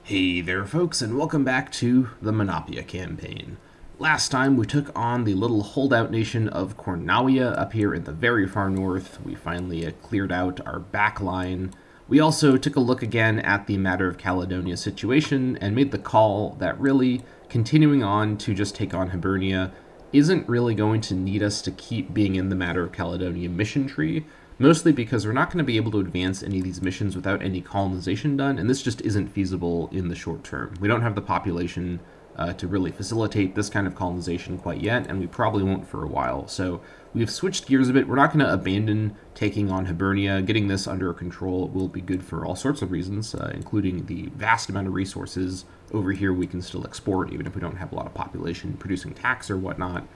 Hey there folks, and welcome back to the Monapia Campaign. Last time we took on the little holdout nation of Cornawia up here in the very far north. We finally cleared out our back line. We also took a look again at the Matter of Caledonia situation and made the call that really continuing on to just take on Hibernia isn't really going to need us to keep being in the Matter of Caledonia mission tree, mostly because we're not going to be able to advance any of these missions without any colonization done, and this just isn't feasible in the short term. We don't have the population to really facilitate this kind of colonization quite yet, and we probably won't for a while. So we've switched gears a bit. We're not going to abandon taking on Hibernia. Getting this under control will be good for all sorts of reasons, including the vast amount of resources over here we can still export, even if we don't have a lot of population producing tax or whatnot.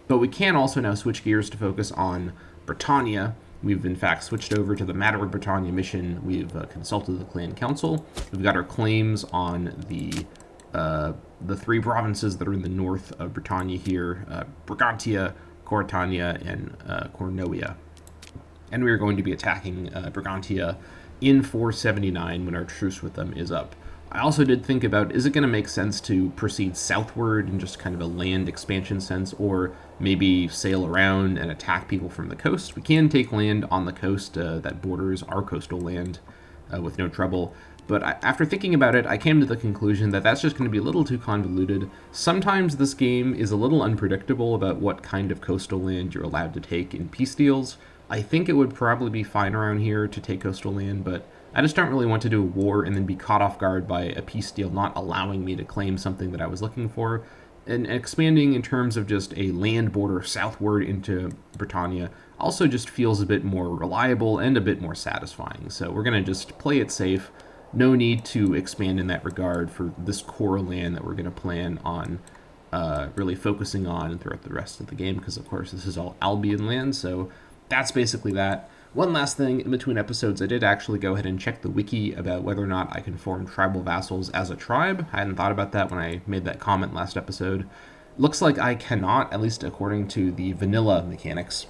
But we can also now switch gears to focus on Britannia. We've in fact switched over to the Matter of Britannia mission. We've consulted the Clan Council. We've got our claims on the three provinces that are in the north of Britannia here, Brigantia, Coritania, and Cornowia. And we are going to be attacking Brigantia in 479 when our truce with them is up. I also did think about, is it going to make sense to proceed southward in just kind of a land expansion sense, or maybe sail around and attack people from the coast? We can take land on the coast that borders our coastal land with no trouble. But after thinking about it, I came to the conclusion that that's just going to be a little too convoluted. Sometimes this game is a little unpredictable about what kind of coastal land you're allowed to take in peace deals. I think it would probably be fine around here to take coastal land, but I just don't really want to do a war and then be caught off guard by a peace deal not allowing me to claim something that I was looking for. And expanding in terms of just a land border southward into Britannia also just feels a bit more reliable and a bit more satisfying. So we're going to just play it safe. No need to expand in that regard for this core land that we're going to plan on really focusing on throughout the rest of the game, because of course this is all Albion land, so that's basically that. One last thing, in between episodes, I did actually go ahead and check the wiki about whether or not I can form tribal vassals as a tribe. I hadn't thought about that when I made that comment last episode. Looks like I cannot, at least according to the vanilla mechanics.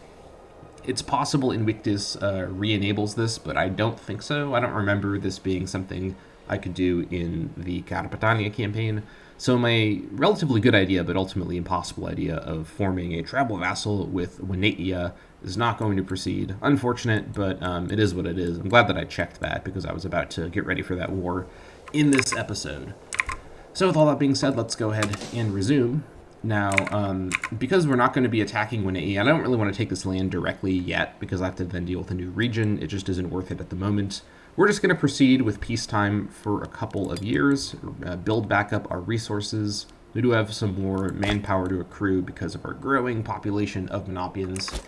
It's possible Invictus re-enables this, but I don't think so. I don't remember this being something I could do in the Carpatania campaign. So my relatively good idea, but ultimately impossible idea of forming a tribal vassal with Wenatia is not going to proceed. Unfortunate, but it is what it is. I'm glad that I checked that because I was about to get ready for that war in this episode. So with all that being said, let's go ahead and resume. Now, because we're not going to be attacking Wenatia, I don't really want to take this land directly yet because I have to then deal with a new region. It just isn't worth it at the moment. We're just going to proceed with peacetime for a couple of years, build back up our resources. We do have some more manpower to accrue because of our growing population of Monopians.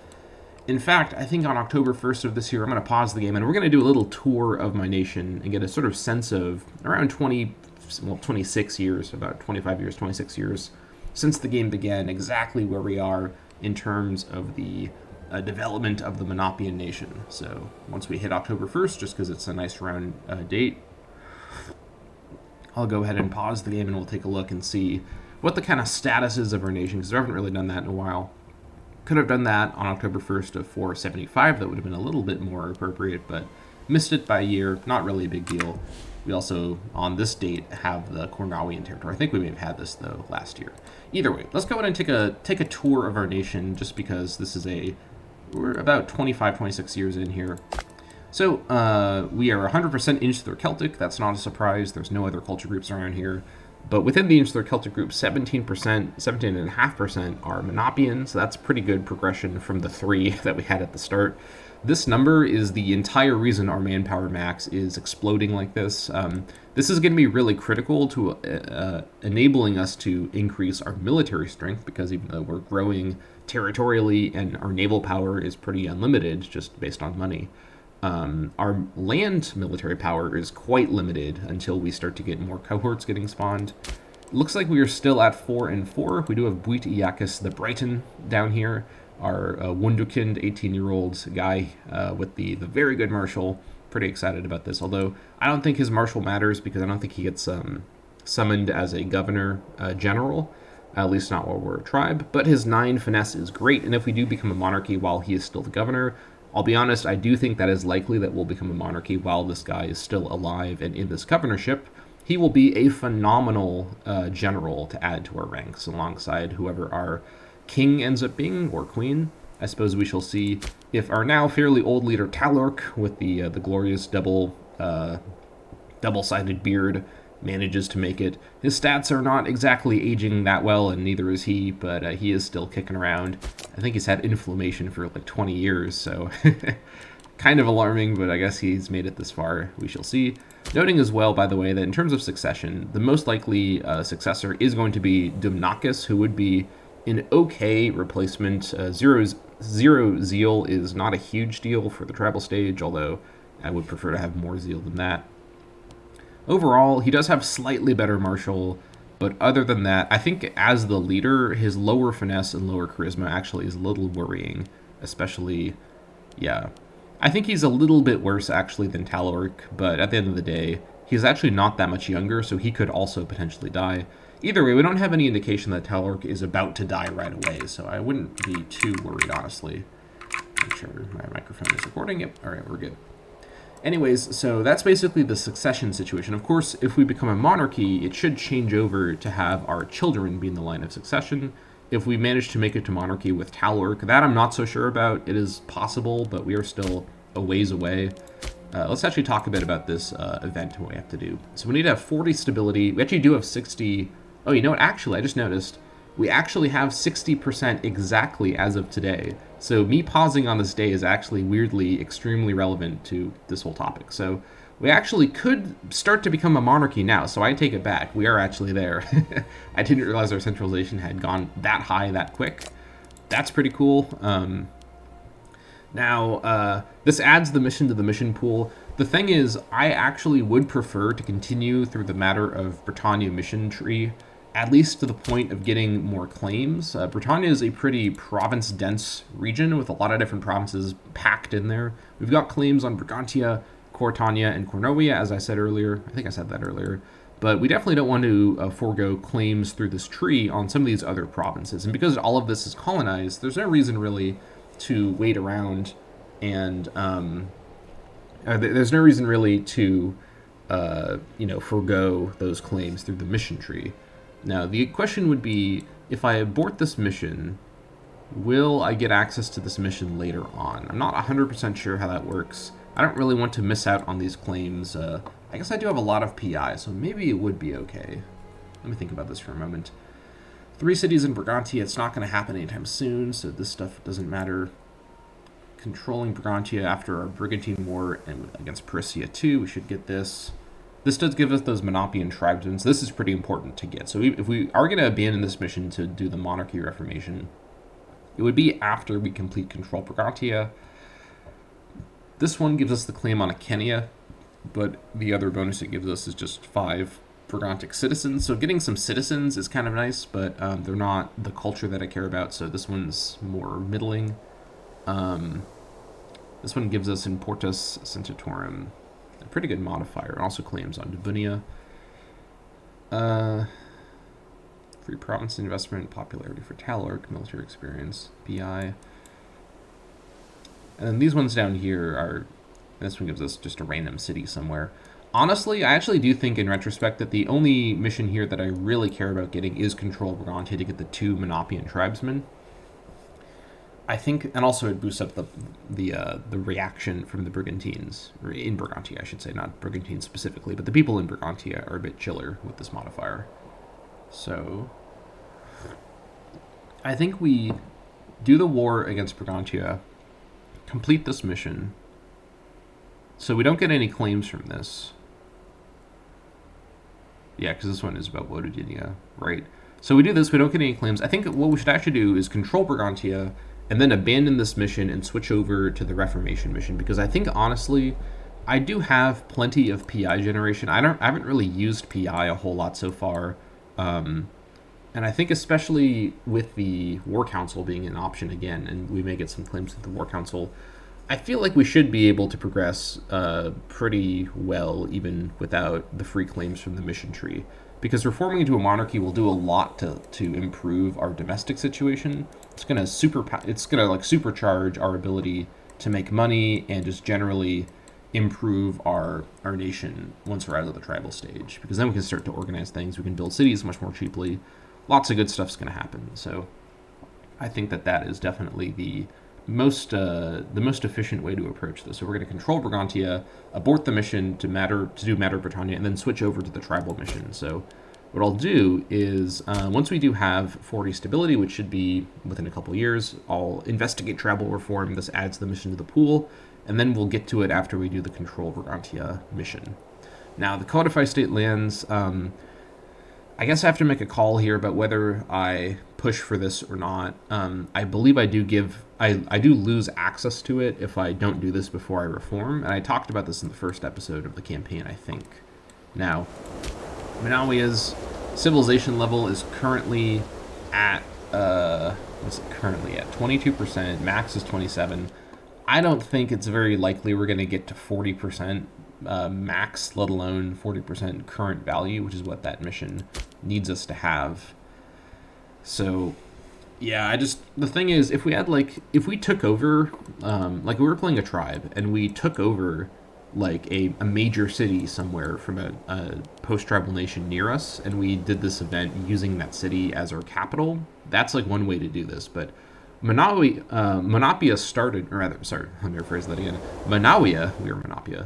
In fact, I think on October 1st of this year, I'm going to pause the game and we're going to do a little tour of my nation and get a sort of sense of around 26 years, about 25 years, 26 years since the game began, exactly where we are in terms of the development of the Monopian nation. So once we hit October 1st, just because it's a nice round date, I'll go ahead and pause the game and we'll take a look and see what the kind of status is of our nation, because I haven't really done that in a while. Could have done that on October 1st of 475. That would have been a little bit more appropriate, but missed it by a year. Not really a big deal. We also, on this date, have the Cornawian territory. I think we may have had this, though, last year. Either way, let's go ahead and take a tour of our nation, just because this is we're about 25, 26 years in here. So, we are 100% Insular Celtic. That's not a surprise. There's no other culture groups around here. But within the Insular Celtic group, 17.5% are Monopians, so that's a pretty good progression from the 3 that we had at the start. This number is the entire reason our manpower max is exploding like this. This is going to be really critical to enabling us to increase our military strength, because even though we're growing territorially and our naval power is pretty unlimited just based on money, our land military power is quite limited until we start to get more cohorts getting spawned. Looks like we are still at 4 and 4. We do have Buit Iacus the Brighton down here, our Wunderkind 18-year-old guy with the very good marshal. Pretty excited about this, although I don't think his marshal matters because I don't think he gets summoned as a governor general, at least not while we're a tribe. But his 9 finesse is great, and if we do become a monarchy while he is still the governor, I'll be honest, I do think that is likely that we'll become a monarchy while this guy is still alive and in this governorship. he will be a phenomenal general to add to our ranks alongside whoever our king ends up being, or queen. I suppose we shall see if our now fairly old leader Talorc, with the glorious double-sided beard, manages to make it. His stats are not exactly aging that well, and neither is he, but he is still kicking around. I think he's had inflammation for like 20 years, so kind of alarming, but I guess he's made it this far. We shall see. Noting as well, by the way, that in terms of succession, the most likely successor is going to be Dumnakis, who would be an okay replacement. Zero zeal is not a huge deal for the tribal stage, although I would prefer to have more zeal than that. Overall, he does have slightly better martial, but other than that, I think as the leader, his lower finesse and lower charisma actually is a little worrying, especially, yeah. I think he's a little bit worse actually than Talorc, but at the end of the day, he's actually not that much younger, so he could also potentially die. Either way, we don't have any indication that Talorc is about to die right away, so I wouldn't be too worried, honestly. Make sure my microphone is recording. Yep, all right, we're good. Anyways, so that's basically the succession situation. Of course, if we become a monarchy, it should change over to have our children be in the line of succession. If we manage to make it to monarchy with Talorc, that I'm not so sure about. It is possible, but we are still a ways away. Let's actually talk a bit about this event and what we have to do. So we need to have 40 stability. We actually do have 60. Oh, you know what? Actually, I just noticed we actually have 60% exactly as of today. So me pausing on this day is actually weirdly extremely relevant to this whole topic. So we actually could start to become a monarchy now, so I take it back. We are actually there. I didn't realize our centralization had gone that high that quick. That's pretty cool. Now, this adds the mission to the mission pool. The thing is, I actually would prefer to continue through the matter of Britannia mission tree, at least to the point of getting more claims. Britannia is a pretty province-dense region with a lot of different provinces packed in there. We've got claims on Brigantia, Courtania, and Cornovia, as I said earlier. I think I said that earlier. But we definitely don't want to forego claims through this tree on some of these other provinces. And because all of this is colonized, there's no reason really to wait around and there's no reason really to forego those claims through the mission tree. Now, the question would be, if I abort this mission, will I get access to this mission later on? I'm not 100% sure how that works. I don't really want to miss out on these claims. I guess I do have a lot of PI, so maybe it would be okay. Let me think about this for a moment. 3 cities in Brigantia, it's not going to happen anytime soon, so this stuff doesn't matter. Controlling Brigantia after our Brigantine War and against Parissia too, we should get this. This does give us those Monapian tribesmen, so this is pretty important to get. So if we are going to abandon this mission to do the Monarchy Reformation, it would be after we complete Control Brigantia. This one gives us the claim on Akenia, but the other bonus it gives us is just 5 Brigantic citizens. So getting some citizens is kind of nice, but they're not the culture that I care about, so this one's more middling. This one gives us Importus Centitorum, a pretty good modifier. It also claims on Dabunia. Free province investment, popularity for Talorc, military experience, PI. And then these ones down here are, this one gives us just a random city somewhere. Honestly, I actually do think in retrospect that the only mission here that I really care about getting is Control Brigantia to get the 2 Monapian tribesmen. I think, and also it boosts up the reaction from the Brigantines, or in Brigantia, I should say, not Brigantines specifically, but the people in Brigantia are a bit chiller with this modifier. So, I think we do the war against Brigantia, complete this mission, so we don't get any claims from this. Yeah, because this one is about Wododinia, right? So we do this, we don't get any claims. I think what we should actually do is control Brigantia, and then abandon this mission and switch over to the Reformation mission, because I think, honestly, I do have plenty of PI generation. I haven't really used PI a whole lot so far, and I think especially with the War Council being an option again, and we may get some claims with the War Council, I feel like we should be able to progress pretty well even without the free claims from the mission tree, because reforming into a monarchy will do a lot to improve our domestic situation. It's gonna like supercharge our ability to make money and just generally improve our nation once we're out of the tribal stage, because then we can start to organize things. We can build cities much more cheaply. Lots of good stuff's going to happen. So I think that is definitely the most efficient way to approach this. So we're going to control Brigantia, abort the mission to do Matter Britannia, and then switch over to the tribal mission. So what I'll do is, once we do have 40 stability, which should be within a couple years, I'll investigate tribal reform. This adds the mission to the pool, and then we'll get to it after we do the Control Brigantia mission. Now, the Codify State lands, I guess I have to make a call here about whether I push for this or not. I believe I do lose access to it if I don't do this before I reform, and I talked about this in the first episode of the campaign, I think. Now, Manawia's civilization level is currently at, what's it currently at? 22%, max is 27. I don't think it's very likely we're going to get to 40% max, let alone 40% current value, which is what that mission needs us to have. So, yeah, the thing is, if we took over, like we were playing a tribe, and we took over like a major city somewhere from a post-tribal nation near us, and we did this event using that city as our capital, that's like one way to do this. But Monapia started, or rather, sorry, let me rephrase that again.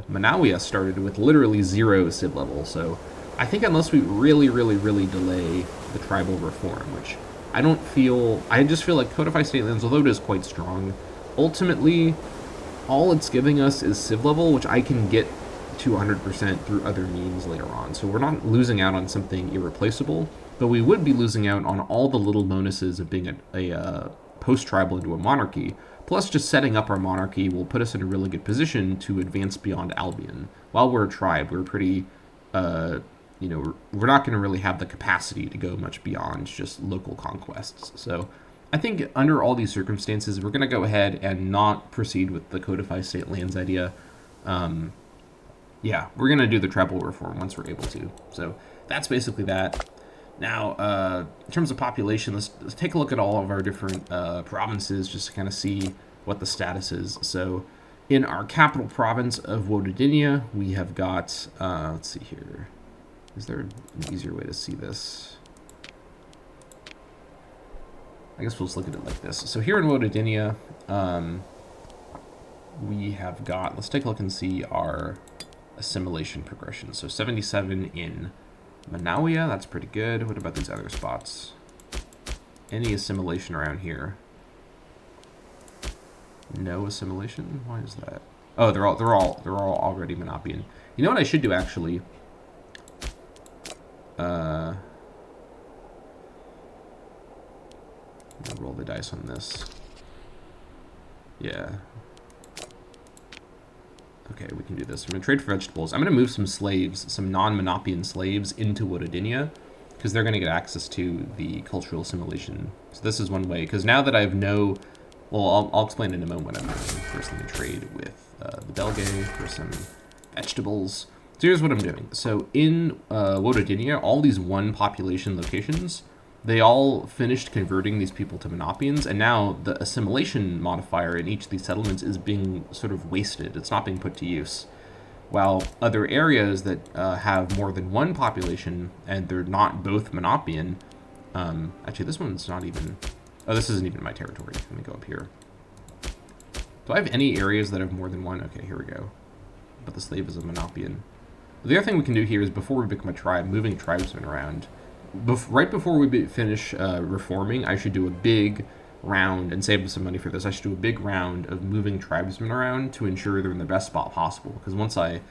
Monapia started with literally 0 civ level, so I think unless we really, really, really delay the tribal reform, which I just feel like Codify State lands, although it is quite strong, ultimately all it's giving us is civ level, which I can get to 100% through other means later on. So we're not losing out on something irreplaceable, but we would be losing out on all the little bonuses of being a post-tribal into a monarchy. Plus, just setting up our monarchy will put us in a really good position to advance beyond Albion. While we're a tribe, we're pretty, we're not going to really have the capacity to go much beyond just local conquests. So I think under all these circumstances, we're going to go ahead and not proceed with the Codify State lands idea. Yeah, we're going to do the tribal reform once we're able to. So that's basically that. Now, in terms of population, let's take a look at all of our different provinces just to kind of see what the status is. So in our capital province of Wodadinia, we have got, let's see here. Is there an easier way to see this? I guess we'll just look at it like this. So here in Wodadinia, we have got, let's take a look and see our assimilation progression. So 77 in Manawia, that's pretty good. What about these other spots? Any assimilation around here? No assimilation? Why is that? Oh, they're all already Monopian. You know what I should do actually? I'll roll the dice on this. Yeah. Okay, we can do this. I'm going to trade for vegetables. I'm going to move some slaves, some non-Monopian slaves, into Wodadinia, because they're going to get access to the cultural assimilation. So this is one way, because now that I've well, I'll explain in a moment what I'm doing. First, let me trade with the Belgae for some vegetables. So here's what I'm doing. So in Wodadinia, all these one population locations, they all finished converting these people to Monopians, and now the assimilation modifier in each of these settlements is being sort of wasted. It's not being put to use. While other areas that have more than one population, and they're not both Monopian, actually this one's not even, oh, this isn't even my territory. Let me go up here. Do I have any areas that have more than one? Okay, here we go. But the slave is a Monopian. The other thing we can do here is, before we become a tribe, moving tribesmen around. Right before we finish reforming, I should do a big round, and save some money for this. I should do a big round of moving tribesmen around to ensure they're in the best spot possible. Because once I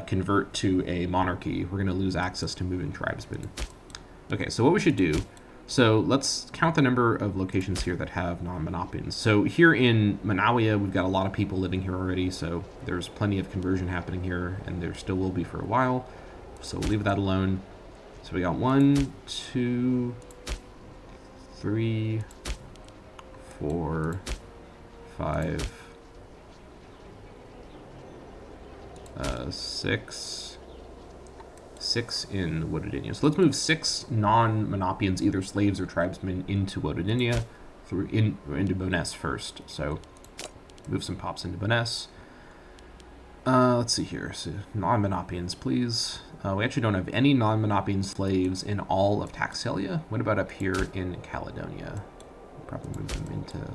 convert to a monarchy, we're going to lose access to moving tribesmen. Okay, so what we should do, so let's count the number of locations here that have non-Monopians. So here in Manawia, we've got a lot of people living here already, so there's plenty of conversion happening here, and there still will be for a while. So we'll leave that alone. So we got 1, 2, 3, 4, 5, 6 in Wodadinia. So let's move 6 non-Monopians, either slaves or tribesmen, into Wodadinia, into Boness first. So move some pops into Boness. Let's see here. So non-Monopians, please. We actually don't have any non-Monopian slaves in all of Taxelia. What about up here in Caledonia? We'll probably move them into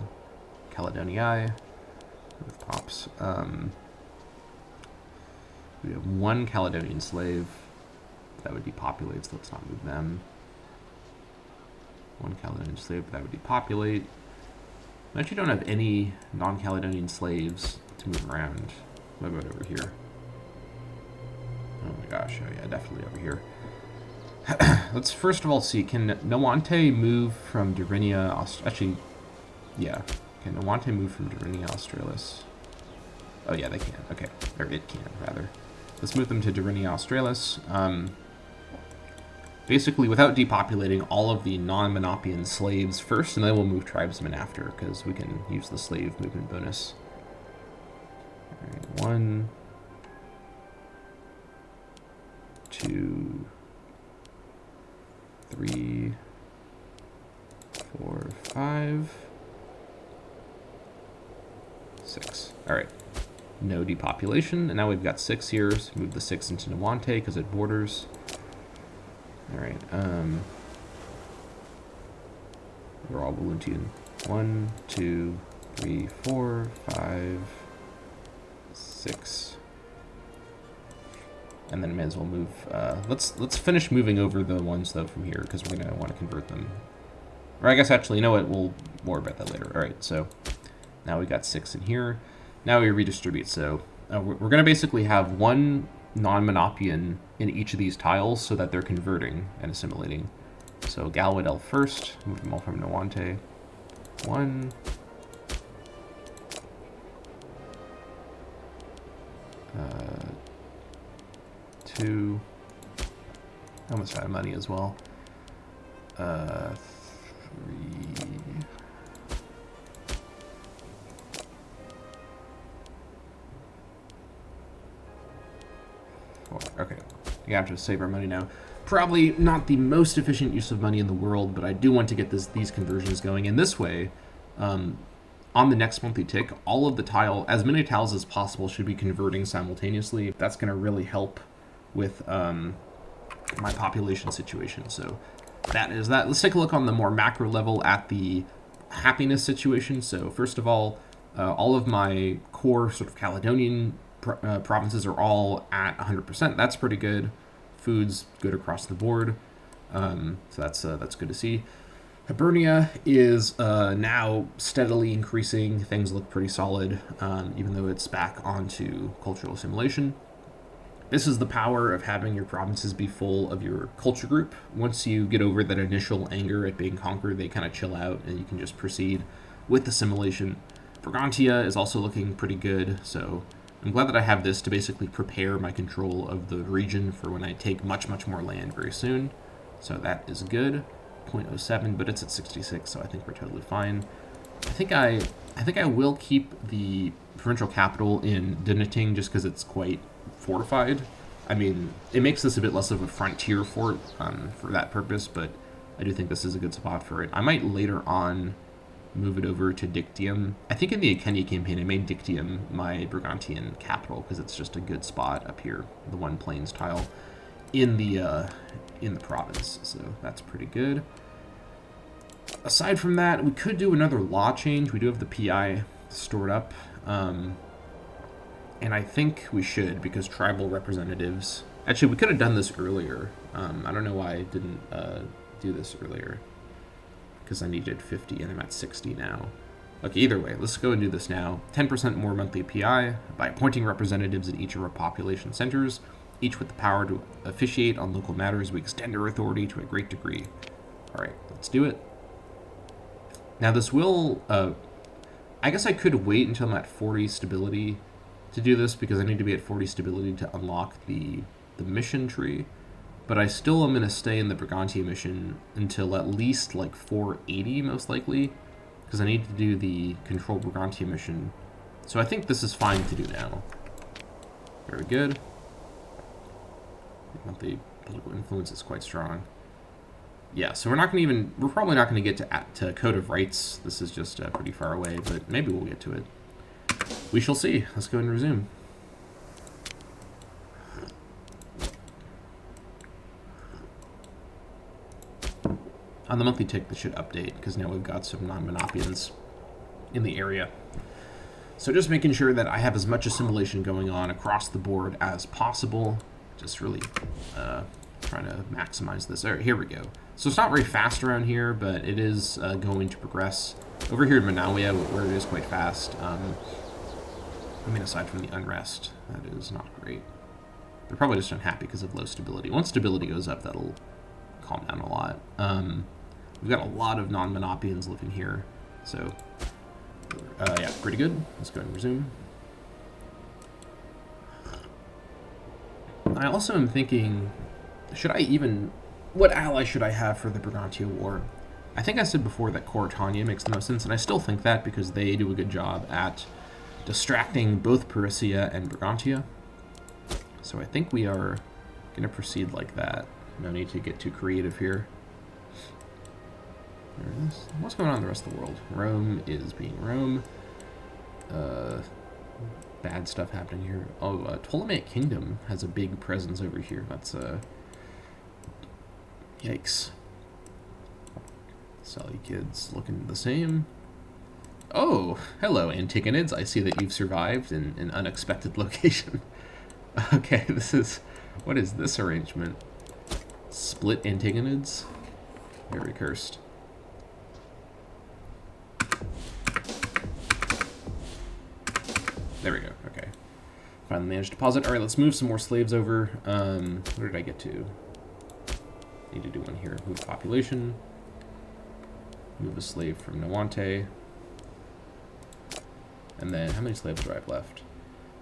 Caledonii with pops. We have one Caledonian slave that would depopulate, so let's not move them. One Caledonian slave that would depopulate. We actually don't have any non-Caledonian slaves to move around. What about over here? Oh my gosh, oh yeah, definitely over here. Let's first of all see, can Nawante move from Durinia, actually, yeah. Can Nawante move from Durinia Australis? Oh yeah, they can, okay. Or it can, rather. Let's move them to Durinia Australis. Basically, without depopulating all of the non-Monopian slaves first, and then we'll move tribesmen after, because we can use the slave movement bonus. Alright, 1, 2, 3, 4, 5, 6. Alright. No depopulation, and now we've got 6 here, so move the 6 into Nawante because it borders. Alright, we're all Walloonian. 1, 2, 3, 4, 5, 6. And then may as well move, let's finish moving over the ones though from here, because we're gonna want to convert them. Or I guess actually, you know what, we'll more about that later. Alright, so now we got 6 in here. Now we redistribute, so we're gonna basically have one non-Monopian in each of these tiles so that they're converting and assimilating. So Galwadel first, move them all from Nawante. 1. Uh, 2. Almost out of money as well. 3. 4. Okay, we have to save our money now. Probably not the most efficient use of money in the world, but I do want to get these conversions going. And this way, on the next monthly tick, all of the as many tiles as possible should be converting simultaneously. That's going to really help with my population situation. So that is that. Let's take a look on the more macro level at the happiness situation. So first of all of my core sort of Caledonian provinces are all at 100%. That's pretty good. Food's good across the board. So that's good to see. Hibernia is now steadily increasing. Things look pretty solid, even though it's back onto cultural assimilation. This is the power of having your provinces be full of your culture group. Once you get over that initial anger at being conquered, they kind of chill out and you can just proceed with assimilation. Brigantia is also looking pretty good, so I'm glad that I have this to basically prepare my control of the region for when I take much, much more land very soon. So that is good. 0.07, but it's at 66, so I think we're totally fine. I think I will keep the provincial capital in Duniting just because it's quite fortified. I mean, it makes this a bit less of a frontier fort for that purpose, but I do think this is a good spot for it. I might later on move it over to Dictium. I think in the Akenya campaign, I made Dictium my Brigantian capital because it's just a good spot up here, the one plains tile in the province. So that's pretty good. Aside from that, we could do another law change. We do have the PI stored up, and I think we should because tribal representatives. Actually, we could have done this earlier. I don't know why I didn't do this earlier. Because I needed 50 and I'm at 60 now. Okay, either way, let's go and do this now. 10% more monthly PI by appointing representatives in each of our population centers, each with the power to officiate on local matters. We extend our authority to a great degree. All right, let's do it. Now this will, I guess I could wait until I'm at 40 stability to do this because I need to be at 40 stability to unlock the mission tree. But I still am going to stay in the Brigantia mission until at least like 480 most likely, because I need to do the Control Brigantia mission. So I think this is fine to do now. Very good. Monthly political influence is quite strong. Yeah, so we're probably not going to get to Code of Rights. This is just pretty far away, but maybe we'll get to it. We shall see. Let's go and resume. On the monthly tick, this should update, because now we've got some non-Monopians in the area. So just making sure that I have as much assimilation going on across the board as possible. Just really trying to maximize this. All right, here we go. So it's not very fast around here, but it is going to progress. Over here in Monapia, where it is quite fast, I mean, aside from the unrest, that is not great. They're probably just unhappy because of low stability. Once stability goes up, that'll calm down a lot. We've got a lot of non-Monopians living here, so yeah, pretty good. Let's go ahead and resume. I also am thinking, what ally should I have for the Brigantia War? I think I said before that Coritania makes the most sense, and I still think that because they do a good job at distracting both Parissia and Brigantia. So I think we are going to proceed like that. No need to get too creative here. There it is. What's going on in the rest of the world? Rome is being Rome. Bad stuff happening here. Oh, Ptolemaic Kingdom has a big presence over here. That's, yikes. Seleucids looking the same. Oh, hello, Antigonids. I see that you've survived in an unexpected location. Okay, what is this arrangement? Split Antigonids? Very cursed. There we go, okay. Finally managed to pause it. Alright, let's move some more slaves over. Where did I get to? Need to do one here. Move population. Move a slave from Nawante. And then, how many slaves do I have left?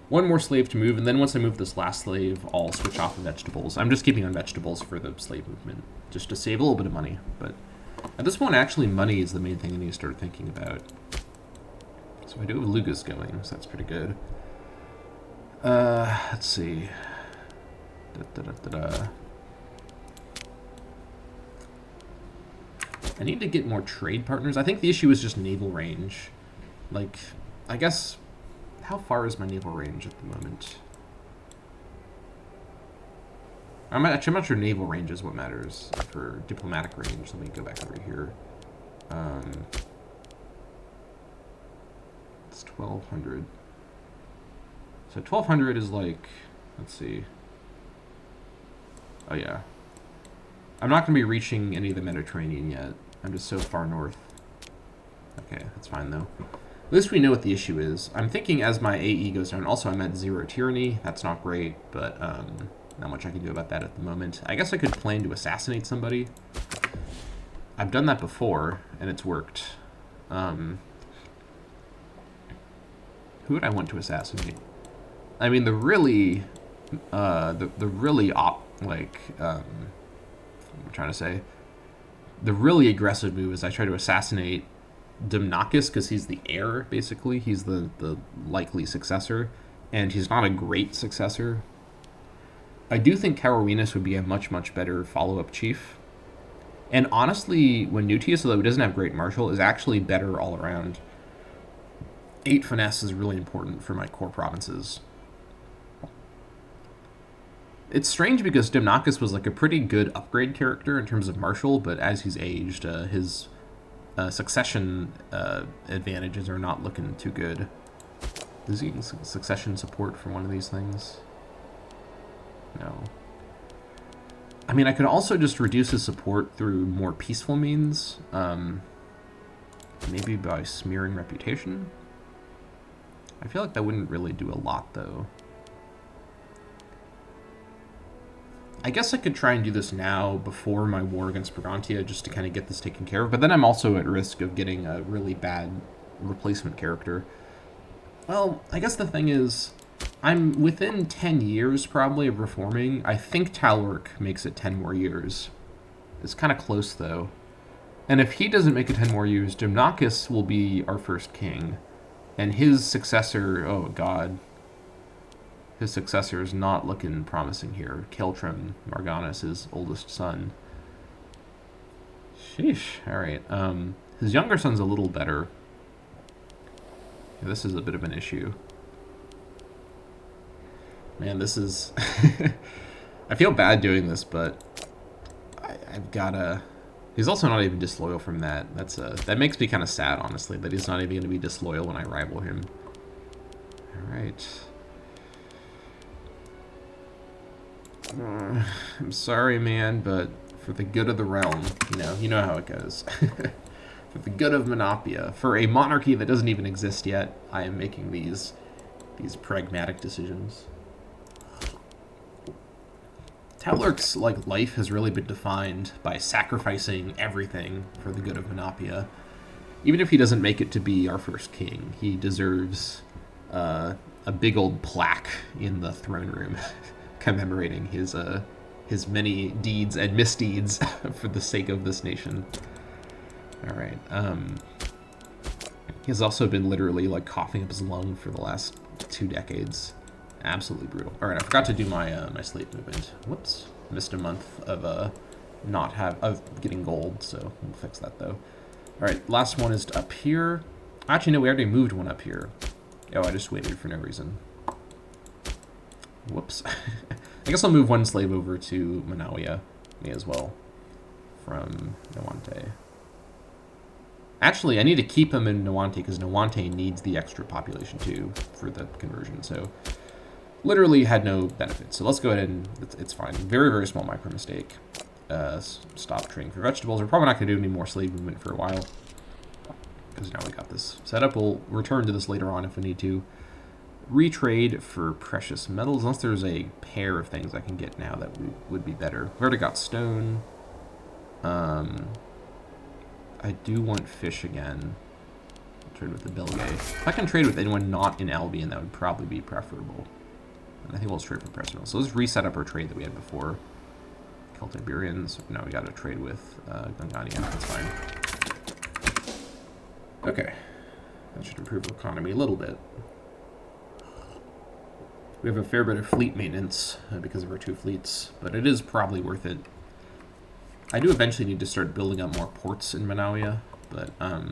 One more slave to move, and then once I move this last slave, I'll switch off of vegetables. I'm just keeping on vegetables for the slave movement, just to save a little bit of money. But at this point, actually, money is the main thing I need to start thinking about. So I do have Lugas going, so that's pretty good. Let's see. I need to get more trade partners. I think the issue is just naval range. Like, I guess, how far is my naval range at the moment? I'm not sure naval range is what matters for diplomatic range. Let me go back over here. It's 1,200. So 1,200 is like, let's see. Oh yeah. I'm not going to be reaching any of the Mediterranean yet. I'm just so far north. Okay, that's fine though. At least we know what the issue is. I'm thinking as my AE goes down, also I'm at 0 tyranny. That's not great, but not much I can do about that at the moment. I guess I could plan to assassinate somebody. I've done that before, and it's worked. Who would I want to assassinate? I mean, the really I'm trying to say, the really aggressive move is I try to assassinate Dimnachus, because he's the heir, basically. He's the likely successor, and he's not a great successor. I do think Carolinus would be a much, much better follow-up chief. And honestly, when Nutius, although he doesn't have great martial, is actually better all around. 8 finesse is really important for my core provinces. It's strange because Dimnachus was like a pretty good upgrade character in terms of martial, but as he's aged, his succession advantages are not looking too good. Is he getting succession support from one of these things? No. I mean, I could also just reduce his support through more peaceful means. Maybe by smearing reputation? I feel like that wouldn't really do a lot, though. I guess I could try and do this now before my war against Brigantia just to kind of get this taken care of, but then I'm also at risk of getting a really bad replacement character. Well, I guess the thing is, I'm within 10 years probably of reforming. I think Talwork makes it 10 more years. It's kind of close though. And if he doesn't make it 10 more years, Dimnachus will be our first king. And his successor, oh god. His successor is not looking promising here. Keltrim Marganus, his oldest son. Sheesh. Alright. His younger son's a little better. Yeah, this is a bit of an issue. Man, this is... I feel bad doing this, but I've gotta He's also not even disloyal from that. That makes me kind of sad, honestly, that he's not even going to be disloyal when I rival him. All right. I'm sorry, man, but for the good of the realm, you know how it goes. For the good of Monapia, for a monarchy that doesn't even exist yet, I am making these pragmatic decisions. Talorc's life has really been defined by sacrificing everything for the good of Monapia. Even if he doesn't make it to be our first king, he deserves a big old plaque in the throne room commemorating his many deeds and misdeeds for the sake of this nation. All right. He has also been literally coughing up his lung for the last 2 decades. Absolutely brutal. All right, I forgot to do my my slave movement. Whoops, missed a month of of getting gold, so we'll fix that though. All right, last one is up here. Actually, no, we already moved one up here. Oh, I just waited for no reason. Whoops. I guess I'll move one slave over to Manawia as well from Nawante. Actually, I need to keep him in Nawante because Nawante needs the extra population too for the conversion. So literally had no benefit. So let's go ahead and it's fine. Very, very small micro mistake. Stop trading for vegetables. We're probably not going to do any more slave movement for a while because now we got this set up. We'll return to this later on if we need to. Retrade for precious metals, unless there's a pair of things I can get now that would be better. We've already got stone. I do want fish again. I'll trade with the Belgae. If I can trade with anyone not in Albion, that would probably be preferable. And I think we'll trade for precious metals. So let's reset up our trade that we had before. Celtiberians. Now we got to trade with Gungania. That's fine. Okay. That should improve our economy a little bit. We have a fair bit of fleet maintenance because of our 2 fleets, but it is probably worth it. I do eventually need to start building up more ports in Manawia, but I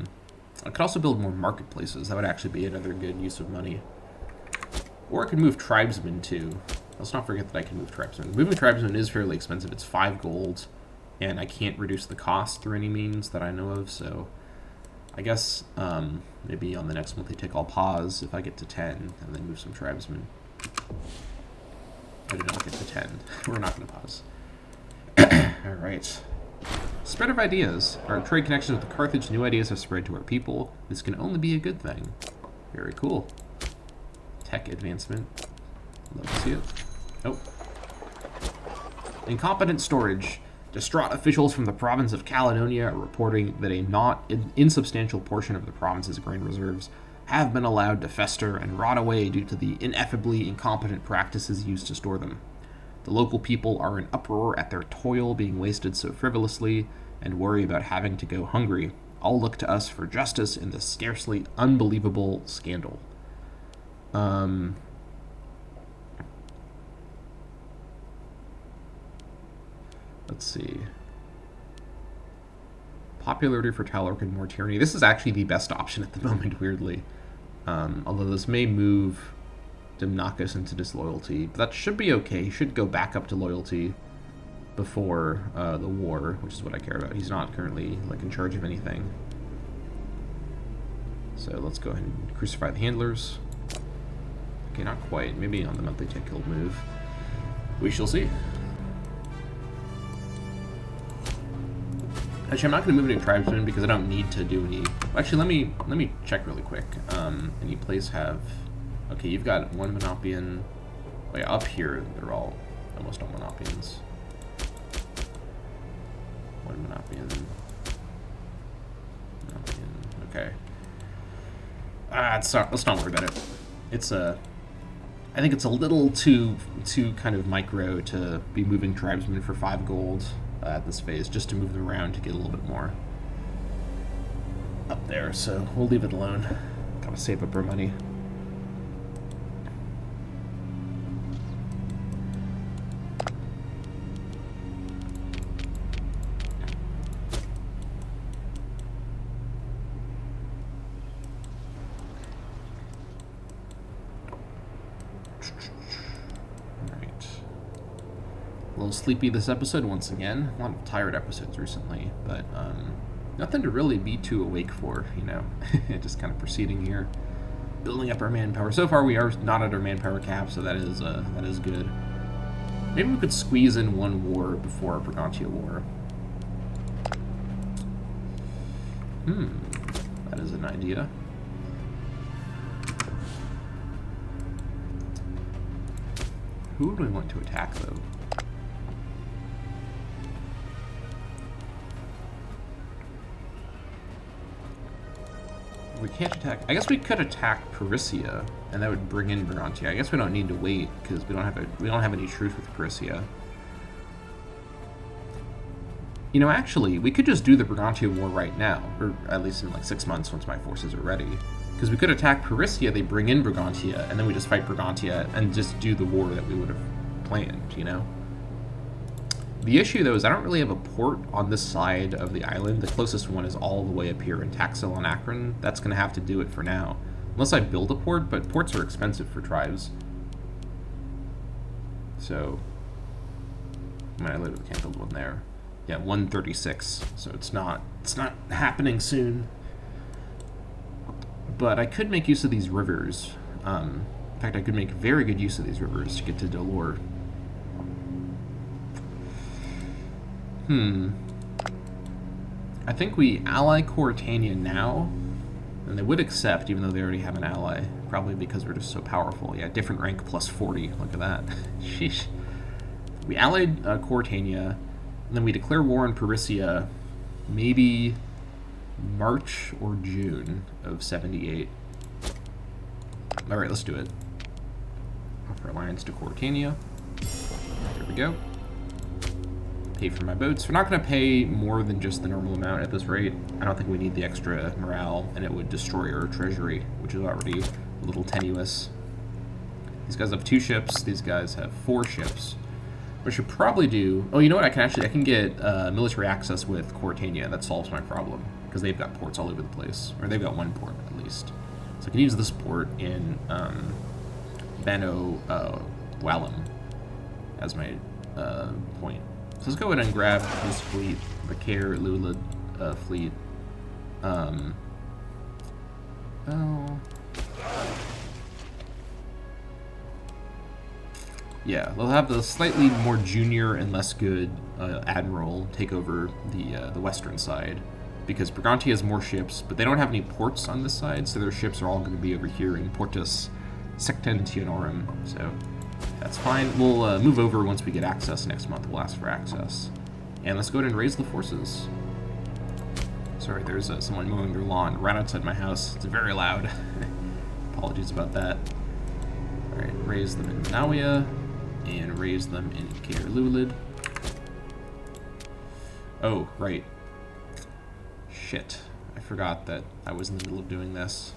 could also build more marketplaces. That would actually be another good use of money. Or I could move tribesmen too. Let's not forget that I can move tribesmen. Moving tribesmen is fairly expensive. It's 5 gold, and I can't reduce the cost through any means that I know of, so I guess maybe on the next monthly tick I'll pause if I get to 10 and then move some tribesmen. I did not get to 10. We're not going to pause. Alright. Spread of ideas. Our trade connections with Carthage, new ideas have spread to our people. This can only be a good thing. Very cool. Tech advancement. Love to see it. Oh. Incompetent storage. Distraught officials from the province of Caledonia are reporting that a not insubstantial portion of the province's grain reserves have been allowed to fester and rot away due to the ineffably incompetent practices used to store them. The local people are in uproar at their toil being wasted so frivolously and worry about having to go hungry. All look to us for justice in this scarcely unbelievable scandal. Let's see. Popularity for Talorc and more tyranny. This is actually the best option at the moment, weirdly. Although this may move Dimnakis into disloyalty. But that should be okay. He should go back up to loyalty before the war, which is what I care about. He's not currently in charge of anything. So let's go ahead and crucify the handlers. Okay, not quite. Maybe on the monthly tick he'll move. We shall see. Actually, I'm not going to move any tribesmen because I don't need to do any. Actually, let me check really quick. Any place have? Okay, you've got one Monopian. Oh yeah, up here they're all almost all Monopians. One Monopian. Okay. Let's not worry about it. It's I think it's a little too kind of micro to be moving tribesmen for 5 gold. At this phase, just to move them around to get a little bit more up there, so we'll leave it alone. Gotta save up our money. little sleepy this episode once again. A lot of tired episodes recently, but nothing to really be too awake for, you know. Just kind of proceeding here, building up our manpower. So far, we are not at our manpower cap, so that is good. Maybe we could squeeze in one war before our Brigantia war. That is an idea. Who would we want to attack, though? We can't attack. I guess we could attack Parisia, and that would bring in Brigantia. I guess we don't need to wait because we don't have any truce with Parisia. You know, actually, we could just do the Brigantia War right now, or at least in like 6 months once my forces are ready. Because we could attack Parisia, they bring in Brigantia, and then we just fight Brigantia and just do the war that we would have planned, you know? The issue, though, is I don't really have a port on this side of the island. The closest one is all the way up here in Taxil and Akron. That's going to have to do it for now. Unless I build a port, but ports are expensive for tribes. So, I literally can't build one there. Yeah, 136, so it's not happening soon. But I could make use of these rivers. In fact, I could make very good use of these rivers to get to Dolor. I think we ally Courtania now, and they would accept, even though they already have an ally, probably because we're just so powerful. Yeah, different rank plus 40, look at that. Sheesh. We allied Courtania, and then we declare war on Parisia, maybe March or June of 78. Alright, let's do it. Offer alliance to Courtania. There we go. Pay for my boats. We're not going to pay more than just the normal amount at this rate. I don't think we need the extra morale, and it would destroy our treasury, which is already a little tenuous. These guys have 2 ships. These guys have 4 ships. What I should probably do... Oh, you know what? I can get military access with Courtania. That solves my problem, because they've got ports all over the place. Or they've got one port, at least. So I can use this port in Bano Wallam as my point. So let's go ahead and grab this fleet, the Care Lulad fleet. Yeah, they'll have the slightly more junior and less good admiral take over the western side, because Brigantia has more ships, but they don't have any ports on this side, so their ships are all going to be over here in Portus Sectentionorum. So that's fine. We'll move over once we get access next month. We'll ask for access. And let's go ahead and raise the forces. Sorry, there's someone mowing their lawn right outside my house. It's very loud. Apologies about that. Alright, raise them in Manawia, and raise them in Caer Lulad. Oh, right. Shit. I forgot that I was in the middle of doing this.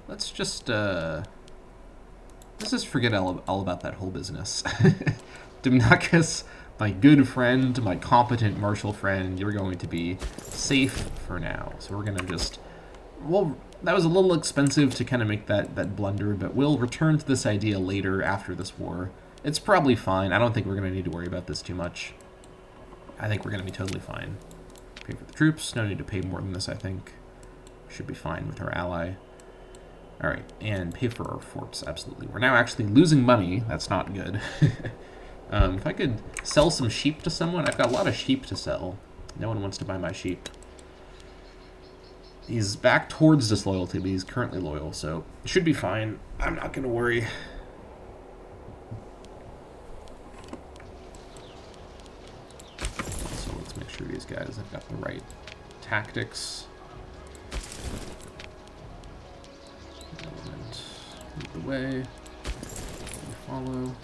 Let's just forget all about that whole business. Dimnacus, my good friend, my competent martial friend, you're going to be safe for now. So we're gonna just, well, that was a little expensive to kind of make that blunder, but we'll return to this idea later after this war. It's probably fine. I don't think we're gonna need to worry about this too much. I think we're gonna be totally fine. Pay for the troops, no need to pay more than this, I think. Should be fine with our ally. Alright, and pay for our forts, absolutely. We're now actually losing money. That's not good. If I could sell some sheep to someone, I've got a lot of sheep to sell. No one wants to buy my sheep. He's back towards disloyalty, but he's currently loyal, so it should be fine. I'm not going to worry. So let's make sure these guys have got the right tactics. Lead the way. We follow.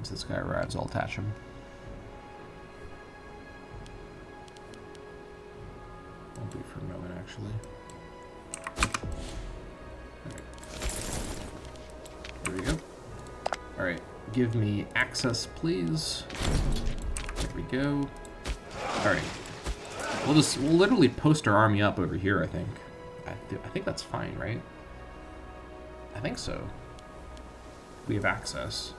Once this guy arrives, I'll attach him. I'll do it for a moment, actually. Alright. There we go. Alright, give me access, please. There we go. Alright. We'll literally post our army up over here, I think. I think that's fine, right? I think so. We have access.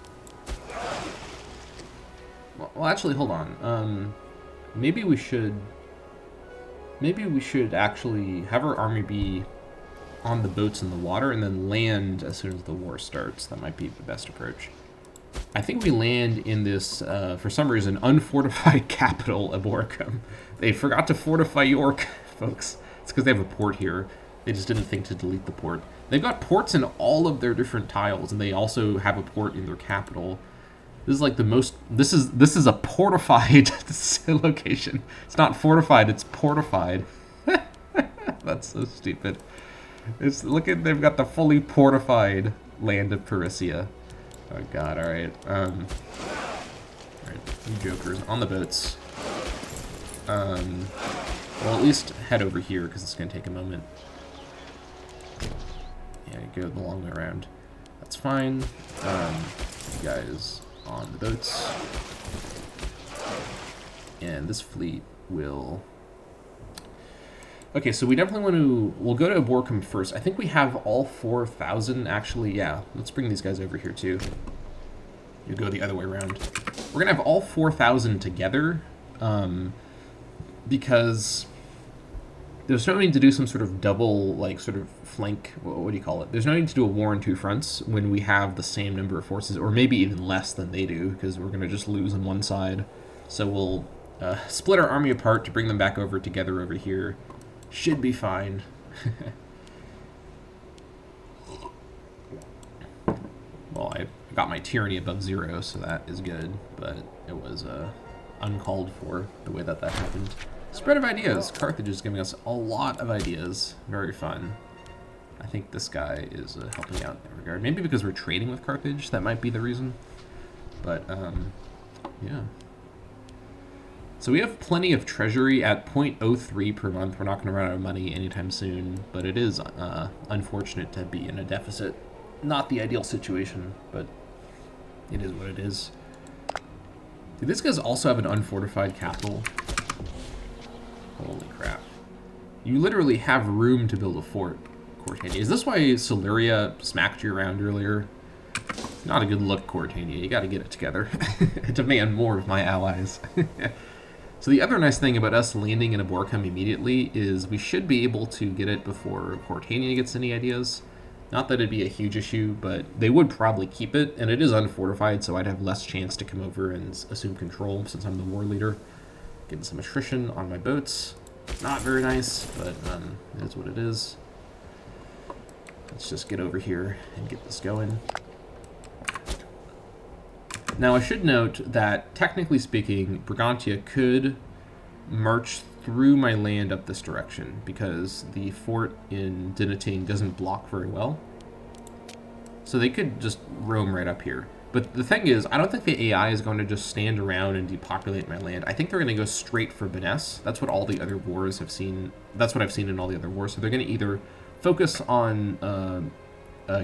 Well, actually, hold on. Maybe we should actually have our army be on the boats in the water and then land as soon as the war starts. That might be the best approach. I think we land in this, for some reason, unfortified capital of Borkum. They forgot to fortify York, folks. It's because they have a port here. They just didn't think to delete the port. They've got ports in all of their different tiles, and they also have a port in their capital. This is like the most... This is a portified location. It's not fortified, it's portified. That's so stupid. Look at... They've got the fully portified land of Parisia. Oh god, alright. Alright, you jokers. On the boats. Well, at least head over here, because it's going to take a moment. Yeah, go the long way around. That's fine. You guys on the boats. And this fleet will... Okay, so we definitely want to... We'll go to Borkum first. I think we have all 4,000, actually. Yeah, let's bring these guys over here, too. You go the other way around. We're going to have all 4,000 together, because there's no need to do some sort of double, like, sort of flank... What do you call it? There's no need to do a war on two fronts when we have the same number of forces, or maybe even less than they do, because we're going to just lose on one side. So we'll split our army apart to bring them back over together over here. Should be fine. Well, I got my tyranny above 0, so that is good, but it was uncalled for the way that happened. Spread of ideas. Carthage is giving us a lot of ideas. Very fun. I think this guy is helping out in that regard. Maybe because we're trading with Carthage, that might be the reason. But, yeah. So we have plenty of treasury at 0.03 per month. We're not going to run out of money anytime soon, but it is unfortunate to be in a deficit. Not the ideal situation, but it is what it is. Do these guys also have an unfortified capital? Holy crap. You literally have room to build a fort, Cortania. Is this why Siluria smacked you around earlier? Not a good look, Cortania. You got to get it together. I demand more of my allies. So the other nice thing about us landing in a Borkum immediately is we should be able to get it before Cortania gets any ideas. Not that it'd be a huge issue, but they would probably keep it, and it is unfortified, so I'd have less chance to come over and assume control since I'm the war leader. Getting some attrition on my boats. Not very nice, but it is what it is. Let's just get over here and get this going. Now, I should note that, technically speaking, Brigantia could march through my land up this direction, because the fort in Dinating doesn't block very well. So they could just roam right up here. But the thing is, I don't think the AI is going to just stand around and depopulate my land. I think they're going to go straight for Beness. That's what all the other wars have seen. That's what I've seen in all the other wars. So they're going to either focus on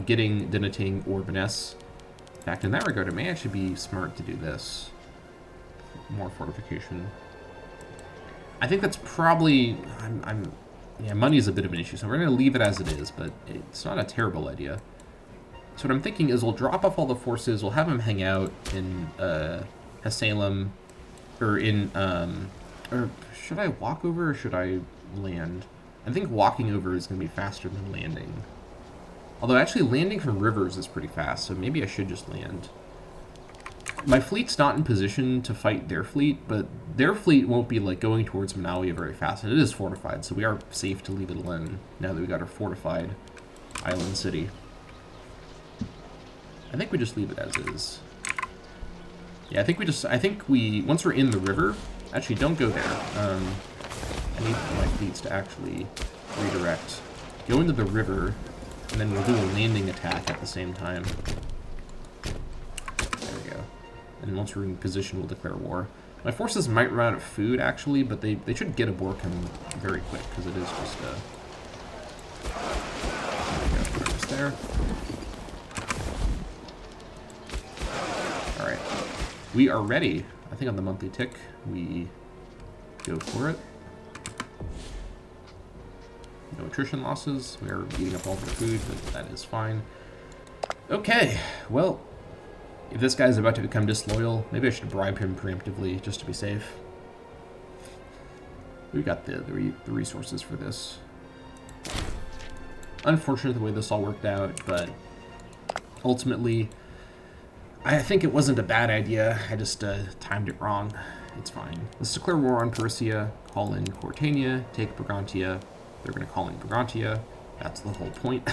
getting Dinating or Beness. In fact, in that regard, it may actually be smart to do this. More fortification. I think that's probably... yeah, money is a bit of an issue, so we're going to leave it as it is, but it's not a terrible idea. So what I'm thinking is we'll drop off all the forces, we'll have them hang out in Hasalem, or in... or should I walk over or should I land? I think walking over is going to be faster than landing. Although actually landing from rivers is pretty fast, so maybe I should just land. My fleet's not in position to fight their fleet, but their fleet won't be like going towards Manawi very fast, and it is fortified, so we are safe to leave it alone now that we got our fortified island city. I think we just leave it as is. Yeah, I think we once we're in the river, actually don't go there. I need my fleets to actually redirect. Go into the river, and then we'll do a landing attack at the same time. There we go. and once we're in position, we'll declare war. My forces might run out of food, actually, but they should get a Borkum very quick, because it is just there. Alright. We are ready. I think on the monthly tick, we go for it. No attrition losses. We are eating up all the food, but that is fine. Okay, well, if this guy's about to become disloyal, maybe I should bribe him preemptively, just to be safe. We got the resources for this. Unfortunate the way this all worked out, but ultimately, I think it wasn't a bad idea. I just timed it wrong. It's fine. Let's declare war on Persia, call in Cortania, take Brigantia. They're going to call in Brigantia. That's the whole point.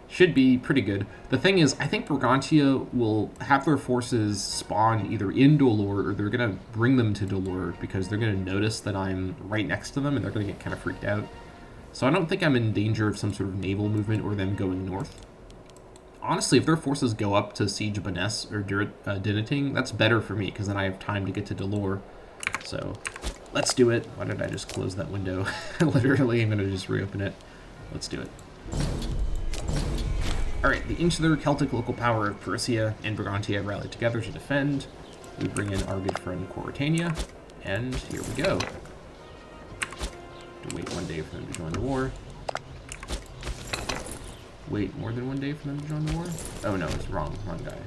Should be pretty good. The thing is, I think Brigantia will have their forces spawn either in Dolor or they're going to bring them to Dolor because they're going to notice that I'm right next to them and they're going to get kind of freaked out. So I don't think I'm in danger of some sort of naval movement or them going north. Honestly, if their forces go up to siege Baness or Dinating, that's better for me because then I have time to get to Dolor. So let's do it. Why did I just close that window? Literally, I'm going to just reopen it. Let's do it. Alright, the insular Celtic local power of Persia and Brigantia have rallied together to defend. We bring in our good friend Cortania, and here we go. To wait 1 day for them to join the war. Wait more than 1 day for them to join the war? Oh no, it's wrong guy.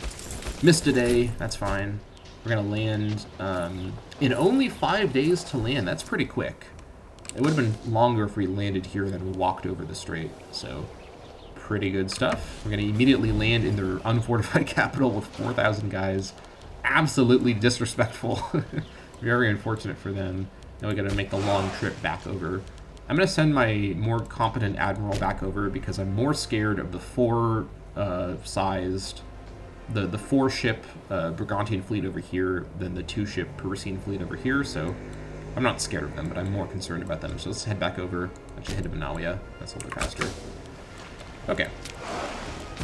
Missed a day, that's fine. We're gonna land in only 5 days to land. That's pretty quick. It would have been longer if we landed here than we walked over the strait, so pretty good stuff. We're going to immediately land in their unfortified capital with 4,000 guys. Absolutely disrespectful. Very unfortunate for them. Now we got to make the long trip back over. I'm going to send my more competent admiral back over because I'm more scared of the four-ship Brigantian fleet over here than the 2-ship Persian fleet over here. So I'm not scared of them, but I'm more concerned about them. So let's head back over. Actually, head to Monapia. That's a little faster. Okay,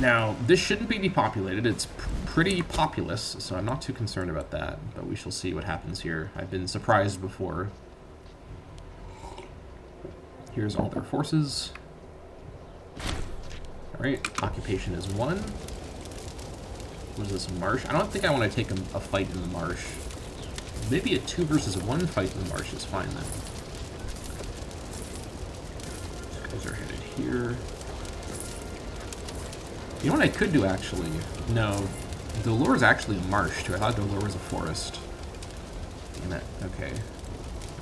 now this shouldn't be depopulated. It's pretty populous, so I'm not too concerned about that, but we shall see what happens here. I've been surprised before. Here's all their forces. Alright, occupation is 1. What is this, a marsh? I don't think I want to take a fight in the marsh. Maybe a 2 versus 1 fight in the marsh is fine then. These guys are headed here. You know what I could do, actually? No. Dolor is actually a marsh, too. I thought Dolor was a forest. Damn it. Okay.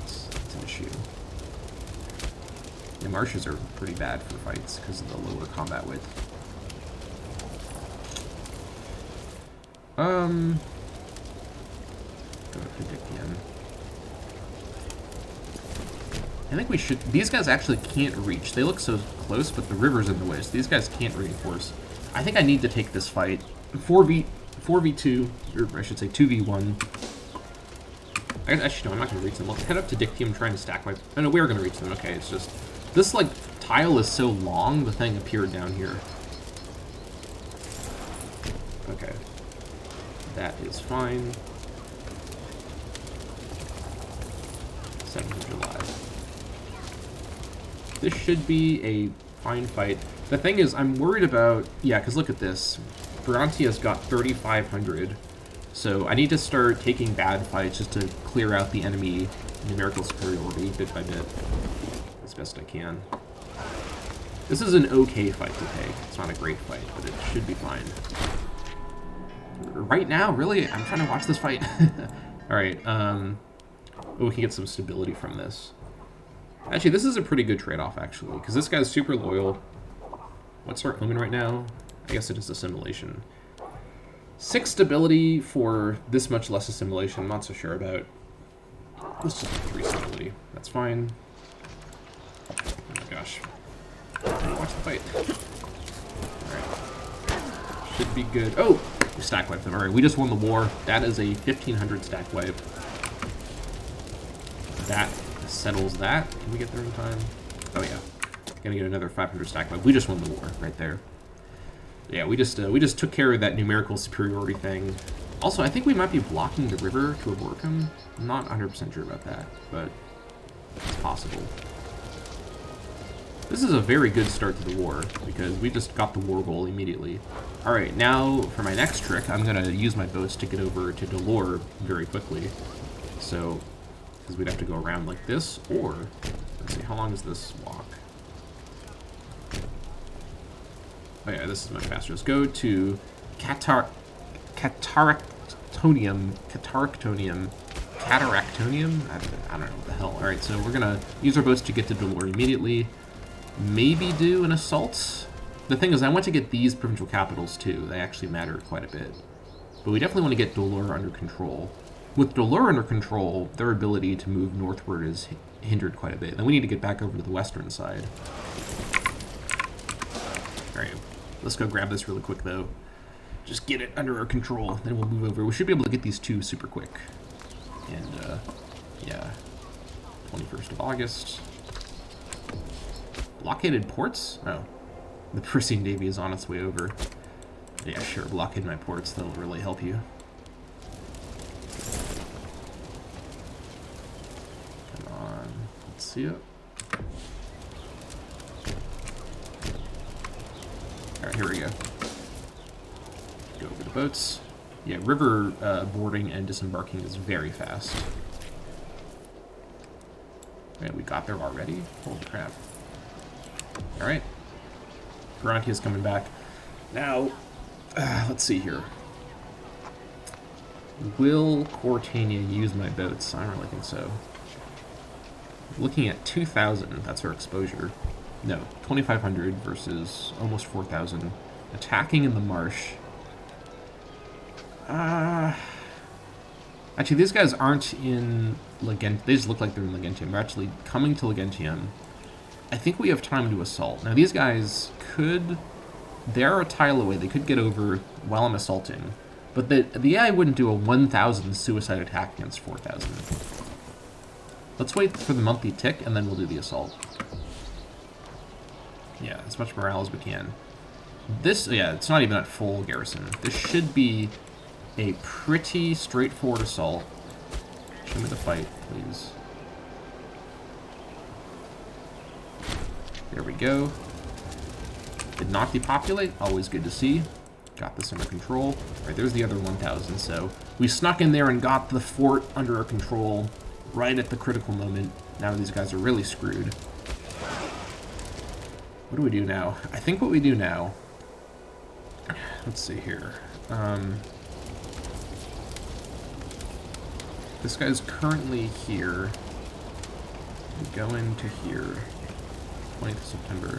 That's an issue. The marshes are pretty bad for fights because of the lower combat width. Go to Predictium. I think we should... These guys actually can't reach. They look so close, but the river's in the way, so these guys can't reinforce. I think I need to take this fight. 4v2, or I should say 2v1. Actually, no, I'm not going to reach them. Let's head up to Dictium trying to stack my... Oh, no, we are going to reach them. Okay, it's just... This, like, tile is so long, the thing appeared down here. Okay. That is fine. 7th of July. This should be a fine fight. The thing is, I'm worried about... Yeah, because look at this. Brigantia's got 3,500. So I need to start taking bad fights just to clear out the enemy numerical superiority bit by bit. As best I can. This is an okay fight to take. It's not a great fight, but it should be fine. Right now? Really? I'm trying to watch this fight. Alright, oh, we can get some stability from this. Actually, this is a pretty good trade-off, actually, because this guy's super loyal. What's our omen right now? I guess it is assimilation. 6 stability for this much less assimilation. I'm not so sure about. Let's just do 3 stability. That's fine. Oh my gosh. Watch the fight. Alright. Should be good. Oh! We stack wiped them. Alright, we just won the war. That is a 1,500 stack wipe. That settles that. Can we get there in time? Oh yeah. Gonna get another 500 stack wipe. We just won the war right there. Yeah, we just took care of that numerical superiority thing. Also, I think we might be blocking the river to abort him. I'm not 100% sure about that, but it's possible. This is a very good start to the war, because we just got the war goal immediately. Alright, now for my next trick, I'm going to use my boats to get over to Dolor very quickly. So, because we'd have to go around like this, or, let's see, how long is this walk? Oh yeah, this is much faster. Let's go to Cataractonium. I don't know what the hell. Alright, so we're going to use our boats to get to Dolor immediately. Maybe do an assault. The thing is, I want to get these provincial capitals too. They actually matter quite a bit. But we definitely want to get Dolor under control. With Dolor under control, their ability to move northward is hindered quite a bit. Then we need to get back over to the western side. Alright, let's go grab this really quick though. Just get it under our control, then we'll move over. We should be able to get these two super quick. And, yeah. 21st of August. Blockaded ports? Oh. The Pristine Navy is on its way over. Yeah, sure, blockade my ports. That'll really help you. Come on. Let's see it. Alright, here we go. Go over the boats. Yeah, river boarding and disembarking is very fast. Man, we got there already? Holy crap. Alright. Garantia's coming back. Now, let's see here. Will Cortania use my boats? I don't really think so. Looking at 2,000, that's our exposure. No, 2,500 versus almost 4,000. Attacking in the marsh. Actually, these guys aren't in Legentium. They just look like they're in Legentium. They're actually coming to Legentium. I think we have time to assault. Now, these guys could... They're a tile away. They could get over while I'm assaulting. But the AI wouldn't do a 1,000 suicide attack against 4,000. Let's wait for the monthly tick, and then we'll do the assault. Yeah, as much morale as we can. This, yeah, it's not even at full garrison. This should be a pretty straightforward assault. Show me the fight, please. There we go. Did not depopulate. Always good to see. Got this under control. Alright, there's the other 1,000. So we snuck in there and got the fort under our control right at the critical moment. Now these guys are really screwed. What do we do now? I think what we do now... Let's see here. This guy's currently here. We go into here. 20th September.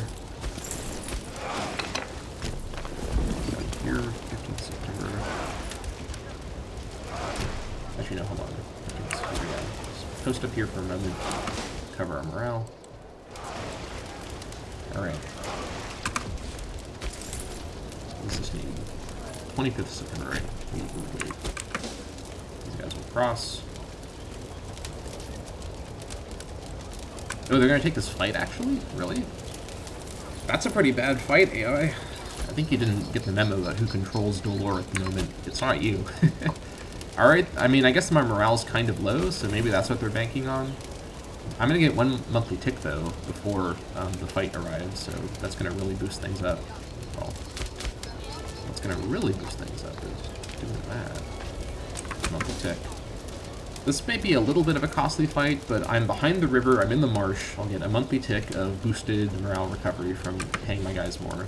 Here, 15th September. Actually, no, hold on. Let's post up here for a moment. Cover our morale. Alright. What does this need? 25th September, right? Wait. These guys will cross. Oh, they're gonna take this fight, actually? Really? That's a pretty bad fight, AI. I think you didn't get the memo about who controls Dolor at the moment. It's not you. Alright, I mean, I guess my morale's kind of low, so maybe that's what they're banking on. I'm gonna get one monthly tick, though, before the fight arrives, so that's gonna really boost things up. Well, what's gonna really boost things up is doing that. Monthly tick. This may be a little bit of a costly fight, but I'm behind the river, I'm in the marsh. I'll get a monthly tick of boosted morale recovery from paying my guys more.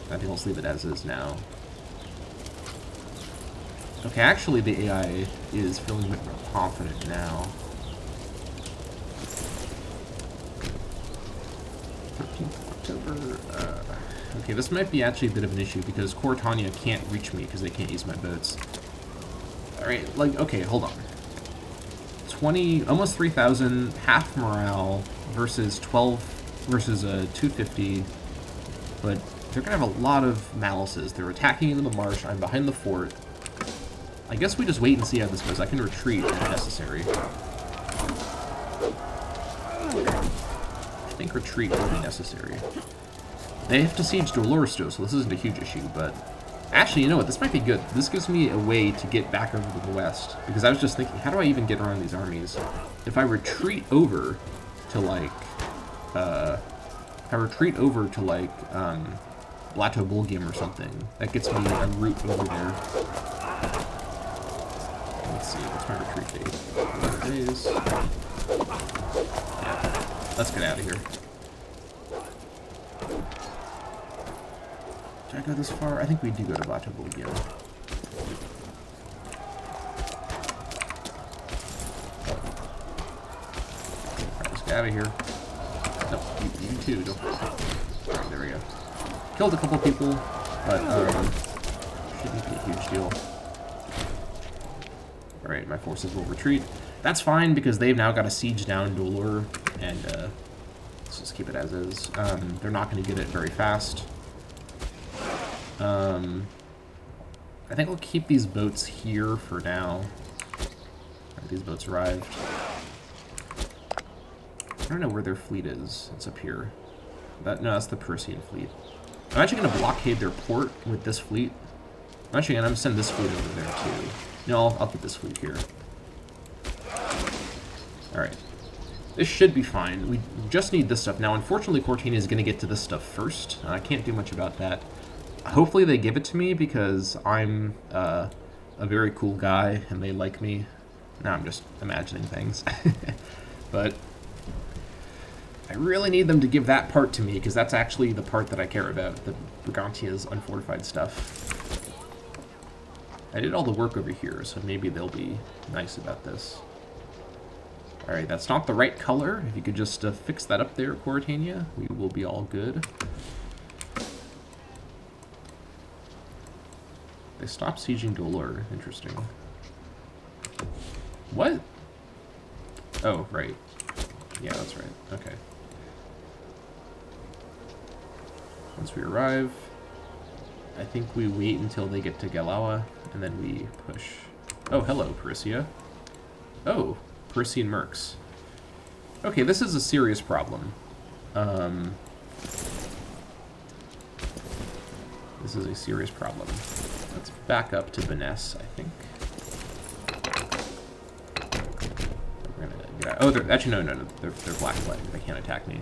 I think I'll just leave it as is now. Okay, actually the AI is feeling a bit more confident now. 13th October. Okay, this might be actually a bit of an issue because Cortania can't reach me because they can't use my boats. Alright, like, okay, hold on. 20, almost 3,000, half morale versus 12, versus 250, but they're gonna have a lot of malices. They're attacking into the marsh, I'm behind the fort. I guess we just wait and see how this goes. I can retreat if necessary. I think retreat will be necessary. They have to siege Dolor still, so this isn't a huge issue, but Actually, you know what? This might be good. This gives me a way to get back over to the west. Because I was just thinking, how do I even get around these armies? If I retreat over to, like, Blato Bulgium or something, that gets me a route over there. Let's see, what's my retreat date? 4 days. Yeah, let's get out of here. Did I go this far? I think we do go to Blato Bulgium. Alright, let's get out of here. Nope, you too, don't. Alright, there we go. Killed a couple people, but shouldn't be a huge deal. Alright, my forces will retreat. That's fine, because they've now got a siege down Dolor, and let's just keep it as is. They're not going to get it very fast. I think I'll keep these boats here for now. Right, these boats arrived. I don't know where their fleet is. It's up here. No, that's the Persian fleet. I'm actually going to blockade their port with this fleet. I'm actually going to send this fleet over there too. No, I'll put this fleet here. Alright. This should be fine. We just need this stuff. Now, unfortunately, Cortania is going to get to this stuff first. I can't do much about that. Hopefully they give it to me because I'm a very cool guy and they like me. Now I'm just imagining things. But I really need them to give that part to me because that's actually the part that I care about, the Brigantia's unfortified stuff. I did all the work over here, so maybe they'll be nice about this. Alright, that's not the right color. If you could just fix that up there, Cortania, we will be all good. They stopped sieging Dolor. Interesting. What? Oh, right. Yeah, that's right. Okay. Once we arrive, I think we wait until they get to Galawa, and then we push. Oh, hello, Parissia. Oh, Parisian mercs. Okay, this is a serious problem. This is a serious problem. Let's back up to Vanessa, I think. We're gonna get out. Oh, actually, no. They're black flag. They can't attack me.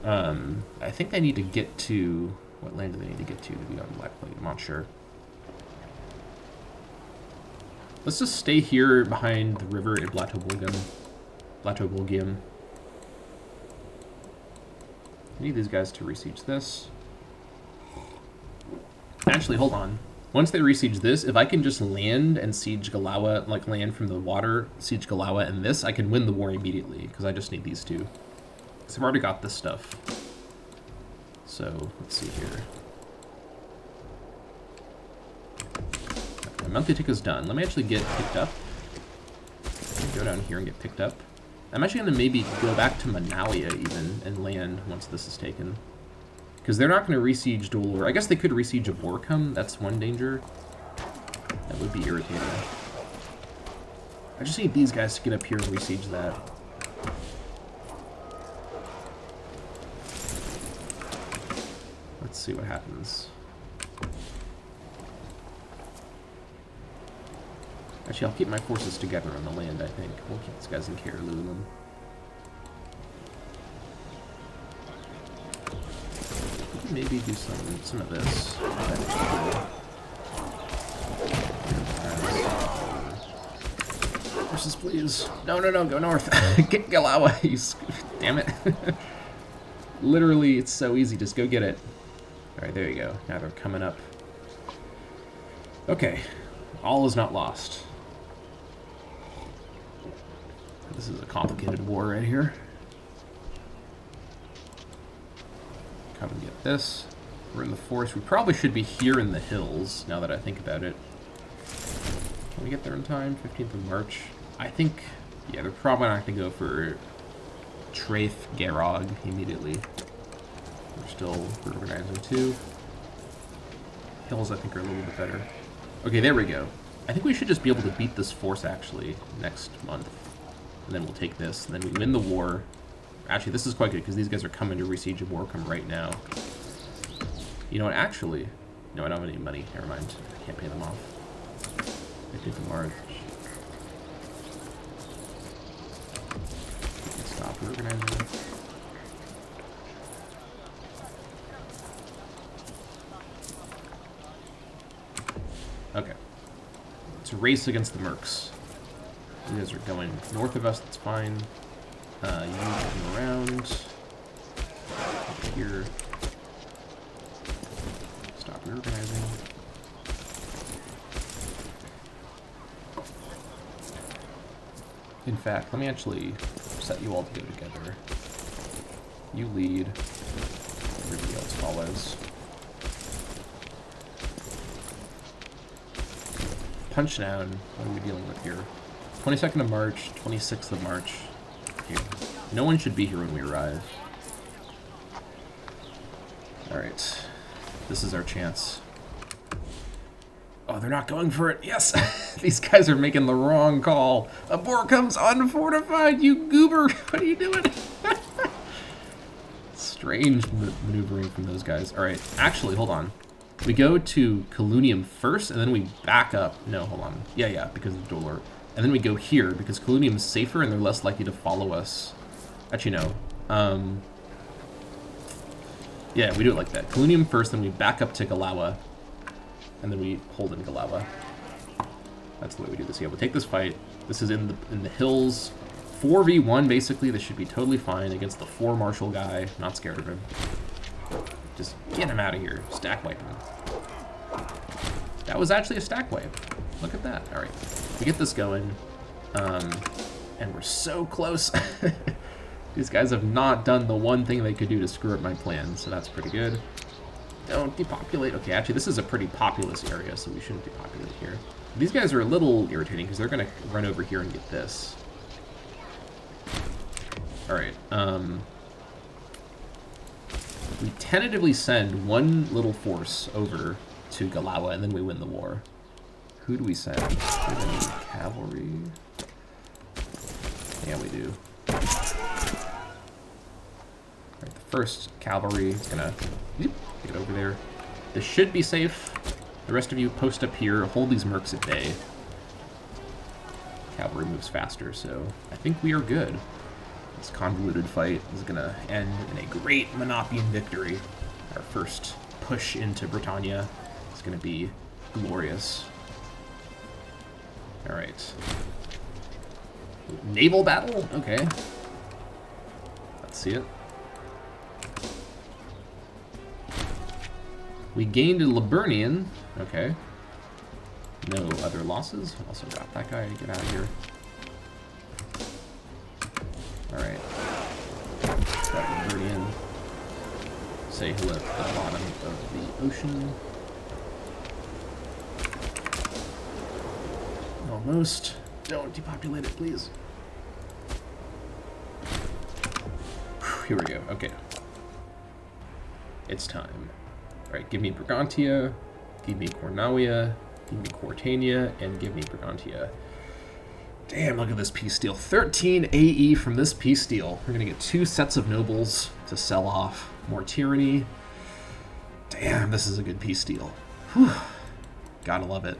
I think they need to get to... What land do they need to get to be on black flag? I'm not sure. Let's just stay here behind the river at Blato Bulgium. I need these guys to resiege this. Actually, hold on. Once they resiege this, if I can just land and siege Galawa, like land from the water, siege Galawa and this, I can win the war immediately, because I just need these two. Because I've already got this stuff. So, let's see here. Okay, monthly tick is done. Let me actually get picked up. Go down here and get picked up. I'm actually going to maybe go back to Manalia even and land once this is taken. Because they're not going to resiege Dolor. I guess they could resiege a Borkum. That's one danger. That would be irritating. I just need these guys to get up here and resiege that. Let's see what happens. Actually, I'll keep my forces together on the land, I think. We'll keep these guys in Carolulum. Maybe do some of this. Forces, please. No, go north. Get Galawa. Damn it. Literally, it's so easy. Just go get it. Alright, there you go. Now they're coming up. Okay. All is not lost. This is a complicated war right here. Come and get this. We're in the forest. We probably should be here in the hills, now that I think about it. Can we get there in time? 15th of March. I think, yeah, they're probably not going to go for Traith Garog immediately. We're still reorganizing too. Hills, I think, are a little bit better. Okay, there we go. I think we should just be able to beat this force, actually, next month. And then we'll take this, and then we win the war. Actually, this is quite good, because these guys are coming to resiege Borkum right now. You know what, actually, No, I don't have any money. Never mind. I can't pay them off. I did the Mars. Stop reorganizing. Okay. It's a race against the mercs. You guys are going north of us, that's fine. You come around. Over here. Stop reorganizing. In fact, let me actually set you all to go together. You lead. Everybody else follows. Punch down. What are we dealing with here? 22nd of March, 26th of March. Here. No one should be here when we arrive. Alright. This is our chance. Oh, they're not going for it. Yes! These guys are making the wrong call. Abort comes unfortified, you goober! What are you doing? Strange maneuvering from those guys. Alright, actually, hold on. We go to Colunium first, and then we back up. No, hold on. Yeah, because of the door. And then we go here, because Colunium's safer, and they're less likely to follow us. Actually, no. Yeah, we do it like that. Colunium first, then we back up to Galawa. And then we hold in Galawa. That's the way we do this. Yeah, we'll take this fight. This is in the hills. 4v1, basically. This should be totally fine against the 4 martial guy. Not scared of him. Just get him out of here. Stack wipe him. That was actually a stack wipe. Look at that. All right. We get this going. And we're so close. These guys have not done the one thing they could do to screw up my plan, so that's pretty good. Don't depopulate. Okay, actually, this is a pretty populous area, so we shouldn't depopulate here. These guys are a little irritating because they're going to run over here and get this. All right. We tentatively send one little force over to Galawa, and then we win the war. Who do we send? Do we have any cavalry? Yeah, we do. Alright, the first cavalry is gonna get over there. This should be safe. The rest of you post up here, hold these mercs at bay. Cavalry moves faster, so I think we are good. This convoluted fight is gonna end in a great Monapian victory. Our first push into Britannia is gonna be glorious. Alright. Naval battle? Okay. Let's see it. We gained a Liburnian. Okay. No other losses. Also got that guy. Get out of here. Alright. Got Liburnian. Say hello to the bottom of the ocean. Almost. Don't depopulate it, please. Whew, here we go. Okay. It's time. Alright, give me Brigantia, give me Cornawia, give me Cortania, and give me Brigantia. Damn, look at this peace deal. 13 AE from this peace deal. We're gonna get 2 sets of nobles to sell off. More tyranny. Damn, this is a good peace deal. Whew. Gotta love it.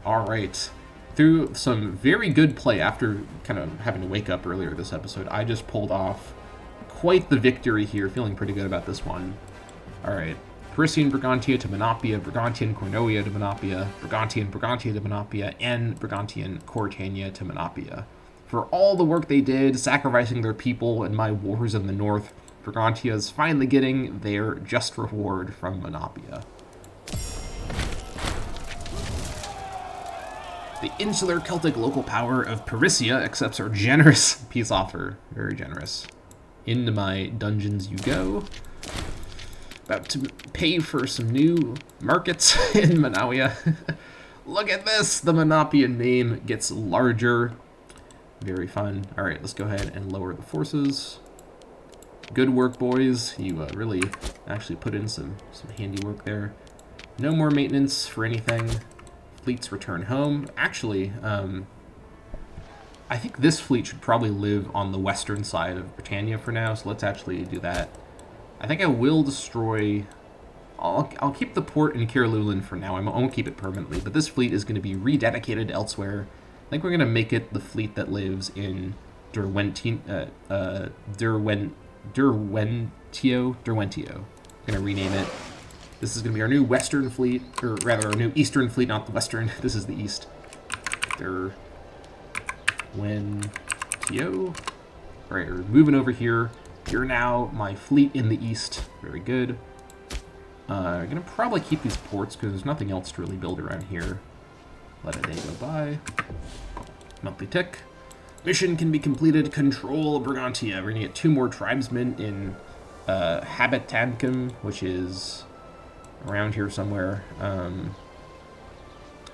Alright. Through some very good play after kind of having to wake up earlier this episode, I just pulled off quite the victory here. Feeling pretty good about this one. Alright. Parisian Brigantia to Monapia, Brigantian Cornoia to Monapia, Brigantian Brigantia to Monapia, and Brigantian Cortania to Monapia. For all the work they did, sacrificing their people in my wars in the north, Brigantia is finally getting their just reward from Monapia. The insular Celtic local power of Parisia accepts our generous peace offer. Very generous. Into my dungeons you go. About to pay for some new markets in Manawia. Look at this! The Monapian name gets larger. Very fun. Alright, let's go ahead and lower the forces. Good work, boys. You really actually put in some handiwork there. No more maintenance for anything. Fleets return home. Actually, I think this fleet should probably live on the western side of Britannia for now, so let's actually do that. I think I will destroy I'll keep the port in Kirlulan for now. I won't keep it permanently, but this fleet is going to be rededicated elsewhere. I think we're going to make it the fleet that lives in Derwentio. I'm going to rename it. This is going to be our new western fleet, or rather our new eastern fleet, not the western. This is the east. Derwentio. Alright, we're moving over here. You're now my fleet in the east. Very good. I'm going to probably keep these ports because there's nothing else to really build around here. Let a day go by. Monthly tick. Mission can be completed. Control Brigantia. We're going to get 2 more tribesmen in Habitadcum, which is around here somewhere.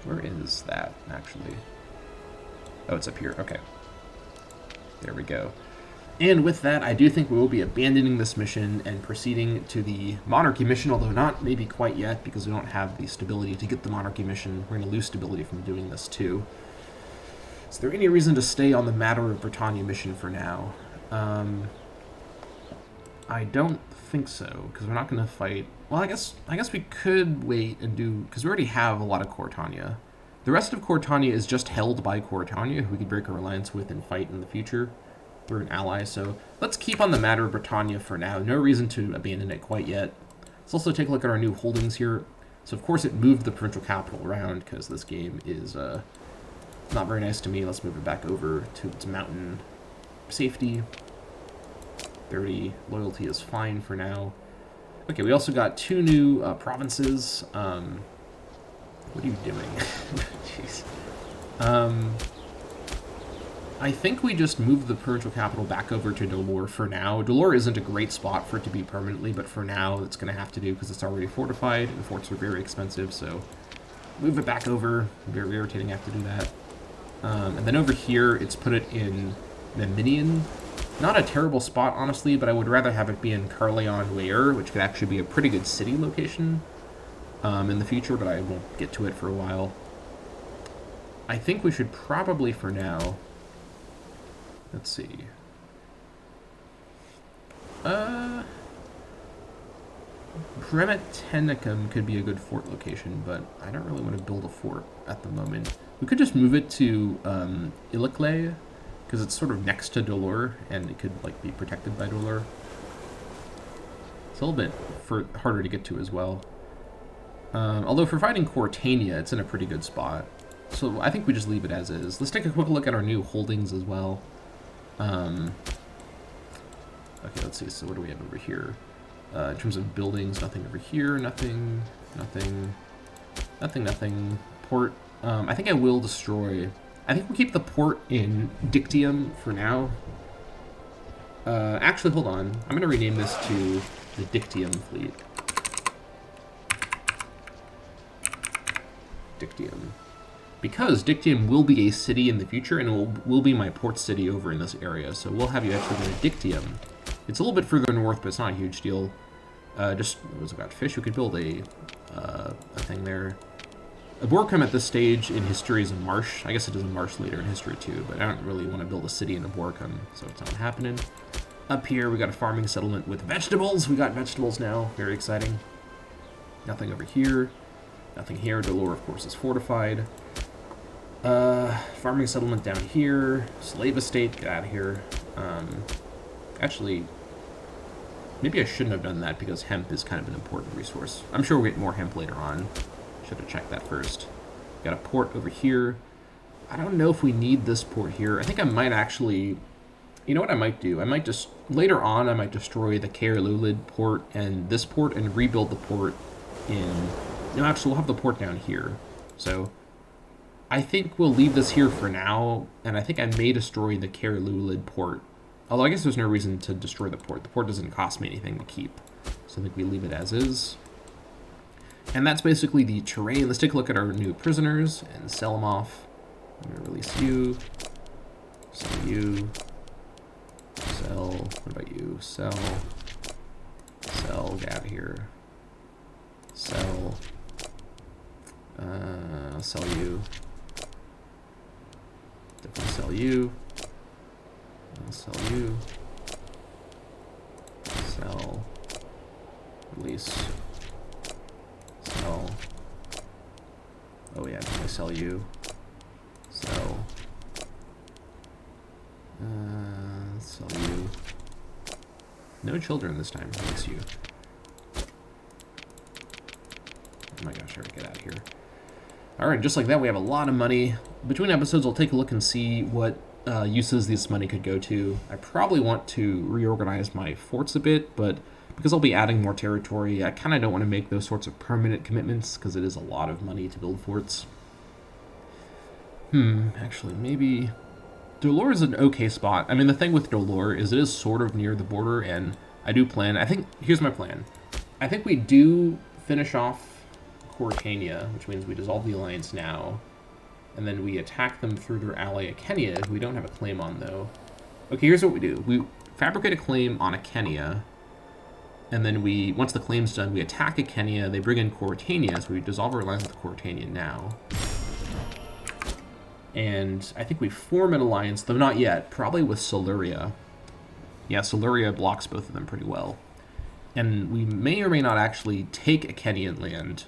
Where is that, actually? Oh, it's up here. Okay. There we go. And with that, I do think we will be abandoning this mission and proceeding to the Monarchy mission, although not maybe quite yet, because we don't have the stability to get the Monarchy mission. We're going to lose stability from doing this, too. Is there any reason to stay on the Matter of Britannia mission for now? I don't think so, because we're not going to fight... Well, I guess we could wait and do... Because we already have a lot of Cortania. The rest of Cortania is just held by Cortania, who we could break our alliance with and fight in the future through an ally. So let's keep on the Matter of Britannia for now. No reason to abandon it quite yet. Let's also take a look at our new holdings here. So of course it moved the provincial capital around because this game is not very nice to me. Let's move it back over to its mountain safety. 30 loyalty is fine for now. Okay, we also got 2 new provinces. What are you doing? Jeez. I think we just moved the provincial capital back over to Dolor for now. Dolor isn't a great spot for it to be permanently, but for now it's going to have to do because it's already fortified, and forts are very expensive, so move it back over. Very irritating to have to do that. And then over here, it's put it in Meminian. Not a terrible spot, honestly, but I would rather have it be in Carleon-Weir, which could actually be a pretty good city location in the future, but I won't get to it for a while. I think we should probably, for now... Let's see. Bremetenicum could be a good fort location, but I don't really want to build a fort at the moment. We could just move it to Illicle, because it's sort of next to Dolor, and it could like be protected by Dolor. It's a little bit harder to get to as well. Although for fighting Cortania, it's in a pretty good spot. So I think we just leave it as is. Let's take a quick look at our new holdings as well. Okay, let's see. So what do we have over here? In terms of buildings, nothing over here. Nothing. Port. I think I will destroy... I think we'll keep the port in Dictium for now. Actually, hold on. I'm going to rename this to the Dictium fleet. Dictium. Because Dictium will be a city in the future, and will be my port city over in this area. So we'll have you actually go to Dictium. It's a little bit further north, but it's not a huge deal. Just, what was about fish? We could build a thing there. A Borkum at this stage in history is a marsh. I guess it is a marsh later in history too, but I don't really want to build a city in a Borkum, so it's not happening. Up here, we got a farming settlement with vegetables. We got vegetables now. Very exciting. Nothing over here. Nothing here. Dolor, of course, is fortified. Farming settlement down here. Slave estate, get out of here. Actually, maybe I shouldn't have done that because hemp is kind of an important resource. I'm sure we'll get more hemp later on. Should have checked that first. Got a port over here. I don't know if we need this port here. I think I might actually... You know what I might do? I might just... Later on, I might destroy the Caerlulid port and this port and rebuild the port in... No, actually, we'll have the port down here. So... I think we'll leave this here for now, and I think I may destroy the Caerlulid port. Although I guess there's no reason to destroy the port. The port doesn't cost me anything to keep. So I think we leave it as is. And that's basically the terrain. Let's take a look at our new prisoners and sell them off. I'm going to release you. Sell you. Sell. What about you? Sell. Sell. Get out of here. Sell. Sell you. Definitely sell you. I'll sell you. Sell. Release. sell. Oh yeah, I sell you. Sell. Sell you. No children this time. Thanks you. Oh my gosh, alright, get out of here. Alright, just like that, we have a lot of money. Between episodes, I'll take a look and see what uses this money could go to. I probably want to reorganize my forts a bit, but because I'll be adding more territory, I kind of don't want to make those sorts of permanent commitments, because it is a lot of money to build forts. Actually, maybe... Dolor is an okay spot. I mean, the thing with Dolor is it is sort of near the border, and I do plan... Here's my plan. I think we do finish off Courtania, which means we dissolve the alliance now, and then we attack them through their ally Akenia, who we don't have a claim on, though. Okay, here's what we do. We fabricate a claim on Akenia, and then once the claim's done, we attack Akenia, they bring in Courtania, so we dissolve our alliance with Courtania now. And I think we form an alliance, though not yet, probably with Siluria. Yeah, Siluria blocks both of them pretty well. And we may or may not actually take Akenian land,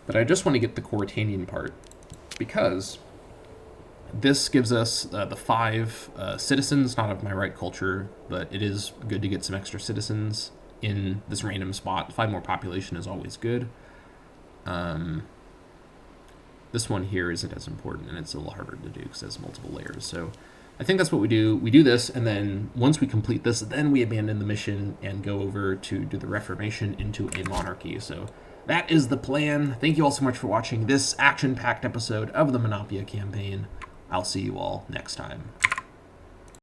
but I just want to get the Courtanian part, because this gives us the 5 citizens, not of my right culture, but it is good to get some extra citizens in this random spot. 5 more population is always good. This one here isn't as important, and it's a little harder to do because it has multiple layers. So I think that's what we do. We do this, and then once we complete this, then we abandon the mission and go over to do the reformation into a monarchy. So that is the plan. Thank you all so much for watching this action-packed episode of the Monapia campaign. I'll see you all next time.